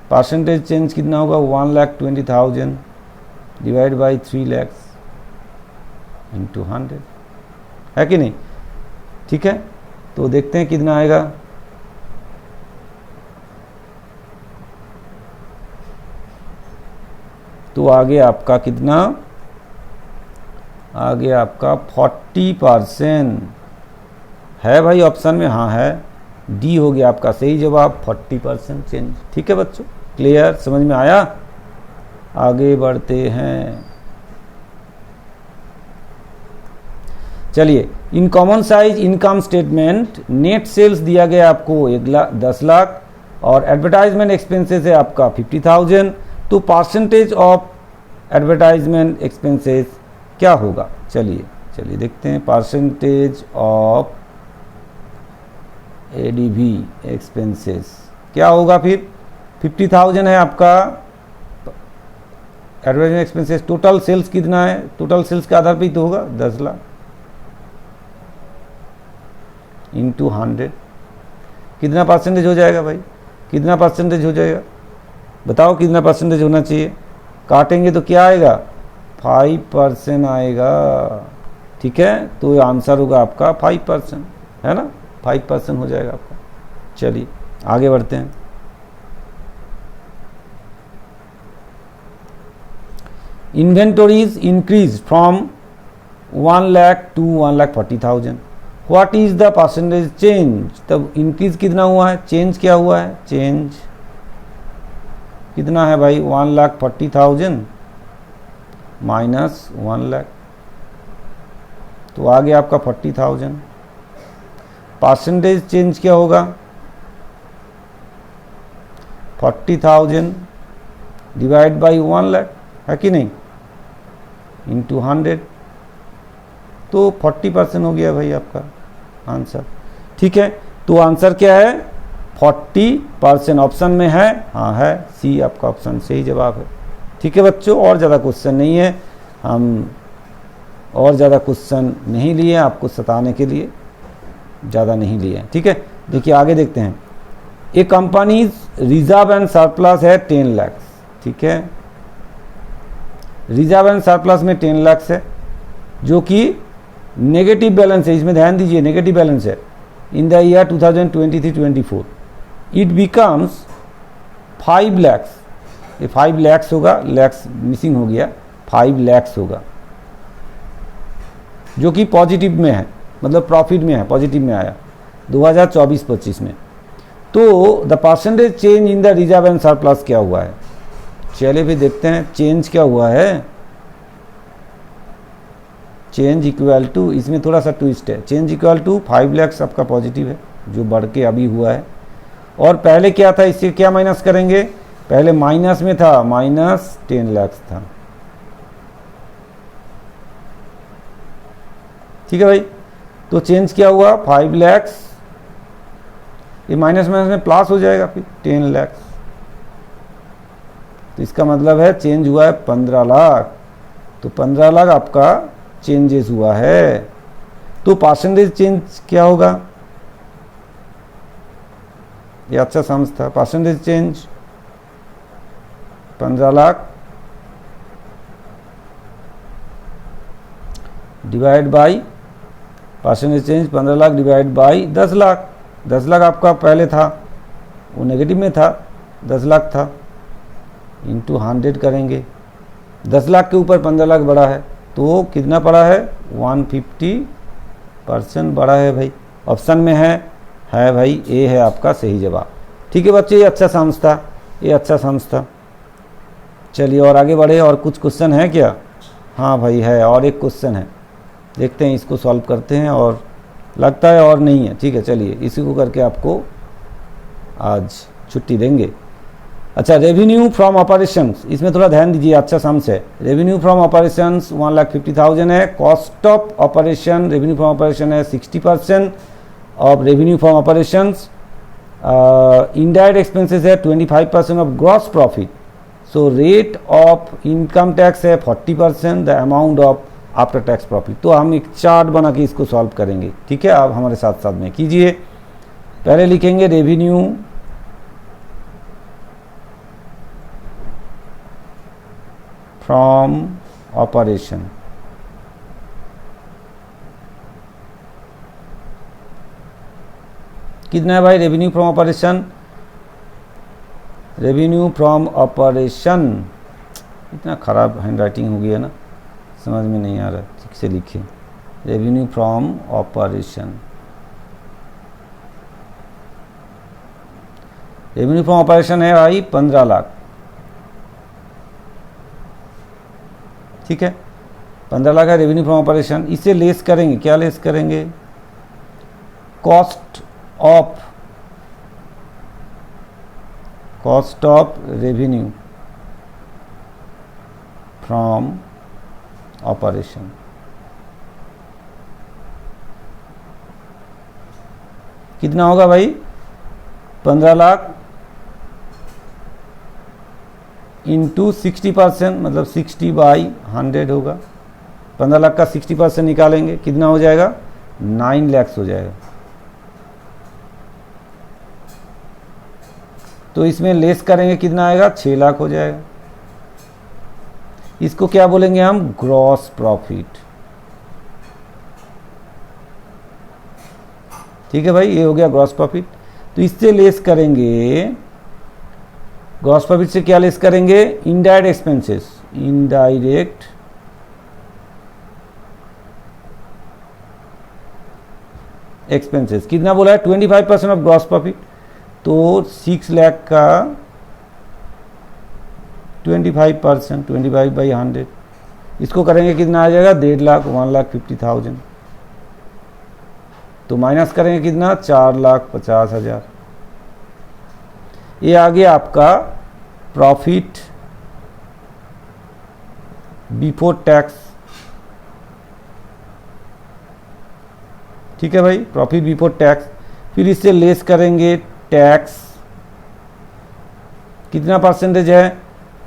परसेंटेज चेंज कितना होगा 1,20,000 डिवाइड बाई 3 लाख इंटू 100, है कि नहीं, ठीक है। तो देखते हैं कितना आएगा, तो आगे आपका कितना, आगे आपका 40% है भाई ऑप्शन में, हाँ है, डी हो गया आपका सही जवाब 40% चेंज। ठीक है बच्चों, क्लियर, समझ में आया। आगे बढ़ते हैं, चलिए in common size income statement net sales दिया गया आपको 10 लाख और एडवर्टाइजमेंट एक्सपेंसेस है आपका 50,000, तो परसेंटेज ऑफ एडवर्टाइजमेंट एक्सपेंसेस क्या होगा, चलिए चलिए देखते हैं। परसेंटेज ऑफ एडीवी एक्सपेंसेस क्या होगा फिर, 50,000 है आपका एडवर्टाइजमेंट एक्सपेंसेस, टोटल सेल्स कितना है, टोटल सेल्स के आधार पे ही तो होगा 10 लाख इंटू 100, कितना परसेंटेज हो जाएगा भाई, कितना परसेंटेज हो जाएगा बताओ, कितना परसेंटेज होना चाहिए, काटेंगे तो क्या आएगा 5% आएगा, ठीक है। तो आंसर होगा आपका 5%, है ना, 5% हो जाएगा आपका। चलिए आगे बढ़ते हैं। Inventories increase from 1 lakh to 1,40,000, what is the percentage change, तब इंक्रीज कितना हुआ है, चेंज क्या हुआ है, चेंज कितना है भाई 1,40,000 माइनस 1 लाख, तो आगे आपका 40,000। परसेंटेज चेंज क्या होगा 40,000 डिवाइड बाई 1 लाख, है कि नहीं, इंटू 100, तो 40% हो गया भाई आपका आंसर। ठीक है, तो आंसर क्या है 40% ऑप्शन में है, हाँ है, सी आपका ऑप्शन सही जवाब है। ठीक है बच्चों, और ज़्यादा क्वेश्चन नहीं है, हम और ज़्यादा क्वेश्चन नहीं लिए आपको सताने के लिए, ज़्यादा नहीं लिए हैं। ठीक है, देखिए आगे देखते हैं। ए कंपनी रिजर्व एंड सरप्लस है 10 लाख, ठीक है, रिजर्व एंड सरप्लस में 10 लाख है जो कि नेगेटिव बैलेंस है, इसमें ध्यान दीजिए नेगेटिव बैलेंस है in the year 2023-24, it becomes 5 lakhs, ये 5 लैक्स होगा, लैक्स मिसिंग हो गया, 5 लैक्स होगा जो कि पॉजिटिव में है, मतलब प्रॉफिट में है, पॉजिटिव में आया 2024-25 में। तो the percentage change in the reserve and surplus क्या हुआ है, चलिए भी देखते हैं चेंज क्या हुआ है। चेंज इक्वल टू, इसमें थोड़ा सा ट्विस्ट है, चेंज इक्वल टू 5 लैक्स आपका पॉजिटिव है जो बढ़ के अभी हुआ है, और पहले क्या था, इससे क्या माइनस करेंगे, पहले माइनस में था, माइनस 10 लैक्स था। ठीक है भाई, तो चेंज क्या हुआ 5 लैक्स, ये माइनस माइनस में प्लस हो जाएगा फिर 10 लैक्स, तो इसका मतलब है चेंज हुआ है 15 लाख, तो 15 लाख आपका चेंजेस हुआ है। तो परसेंटेज चेंज क्या होगा, ये अच्छा सम्स था। Percentage change 15 lakh divide by, percentage change 15 lakh divide by 10 lakh. 10 lakh आपका पहले था, वो नेगेटिव में था, 10 लाख था, इंटू 100 करेंगे। 10 लाख के ऊपर 15 लाख बढ़ा है, तो कितना पड़ा है, 150% बढ़ा है भाई। ऑप्शन में है भाई, ए है आपका सही जवाब। ठीक है बच्चे, ये अच्छा सम्स था, ये अच्छा सम्स था। चलिए और आगे बढ़े, और कुछ क्वेश्चन है क्या? हाँ भाई है, और एक क्वेश्चन है, देखते हैं इसको सॉल्व करते हैं, और लगता है और नहीं है। ठीक है चलिए, इसी को करके आपको आज छुट्टी देंगे। अच्छा, रेवेन्यू फ्रॉम ऑपरेशंस, इसमें थोड़ा ध्यान दीजिए, अच्छा सम्स है। रेवेन्यू फ्रॉम ऑपरेशंस 1,50,000 है। Cost of operation, revenue from operation है 60% of revenue from operations. Indirect expenses है 25% of gross profit. So rate of income tax है 40%, the amount of after tax profit. तो हम एक चार्ट बना के इसको सॉल्व करेंगे। ठीक है, आप हमारे साथ साथ में कीजिए। पहले लिखेंगे रेवेन्यू फ्रॉम ऑपरेशन, कितना है भाई revenue from operation? Revenue from operation, इतना खराब हैंड राइटिंग हो गया ना, समझ में नहीं आ रहा, ठीक से लिखिए। Revenue from operation, revenue from operation है भाई 15 लाख। ठीक है, 15 लाख है रेवेन्यू फ्रॉम ऑपरेशन। इसे लेस करेंगे, क्या लेस करेंगे? Cost of revenue from operation. कितना होगा भाई? 15 लाख इंटू 60%, मतलब 60/100 होगा। 15 लाख का 60% निकालेंगे, कितना हो जाएगा? 9 लाख हो जाएगा। तो इसमें लेस करेंगे, कितना आएगा? 6 लाख हो जाएगा। इसको क्या बोलेंगे हम? Gross profit. ठीक है भाई, ये हो गया ग्रॉस प्रॉफिट। तो इससे लेस करेंगे, ग्रॉस प्रॉफिट से क्या लेस करेंगे? Indirect expenses, indirect expenses. कितना बोला है? 25% ऑफ ग्रॉस प्रॉफिट। तो 6 लाख का 25%, 25/100, इसको करेंगे कितना आ जाएगा? 1.5 लाख, 1,50,000। तो माइनस करेंगे कितना? 4,50,000। ये आ गया आपका प्रॉफिट बिफोर टैक्स। ठीक है भाई, प्रॉफिट बिफोर टैक्स। फिर इससे लेस करेंगे टैक्स, कितना परसेंटेज है?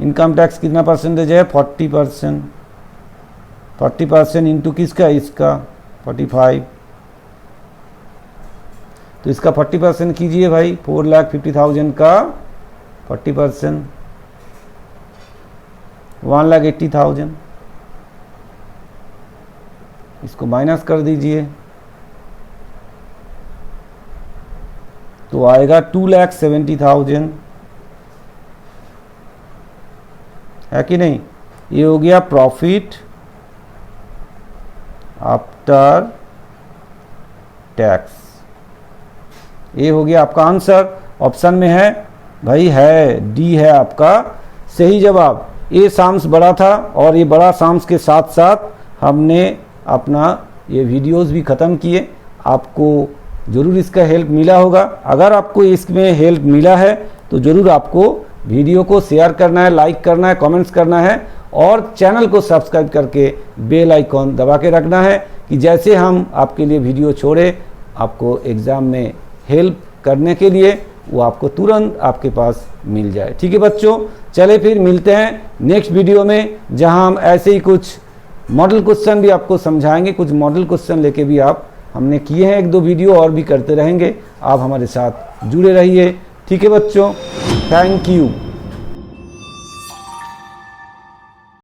इनकम टैक्स कितना परसेंटेज है? 40%। 40% इंटू किसका? इसका 45। तो इसका 40% कीजिए भाई, 4,50,000 का 40%, 1,80,000। इसको माइनस कर दीजिए, तो आएगा 2,70,000, है कि नहीं? ये हो गया प्रॉफिट आफ्टर टैक्स। ये हो गया आपका आंसर। ऑप्शन में है भाई, है डी है आपका सही जवाब। ये साम्स बड़ा था, और ये बड़ा साम्स के साथ साथ हमने अपना ये वीडियोस भी ख़त्म किए। आपको ज़रूर इसका हेल्प मिला होगा। अगर आपको इसमें हेल्प मिला है तो ज़रूर आपको वीडियो को शेयर करना है, लाइक करना है, कमेंट्स करना है, और चैनल को सब्सक्राइब करके बेल आइकॉन दबा के रखना है, कि जैसे हम आपके लिए वीडियो छोड़े आपको एग्ज़ाम में हेल्प करने के लिए, वो आपको तुरंत आपके पास मिल जाए। ठीक है बच्चों, चले फिर मिलते हैं नेक्स्ट वीडियो में, जहां हम ऐसे ही कुछ मॉडल क्वेश्चन भी आपको समझाएंगे, कुछ मॉडल क्वेश्चन लेके भी आप हमने किए हैं, 1-2 वीडियो और भी करते रहेंगे। आप हमारे साथ जुड़े रहिए। ठीक है बच्चों, थैंक यू।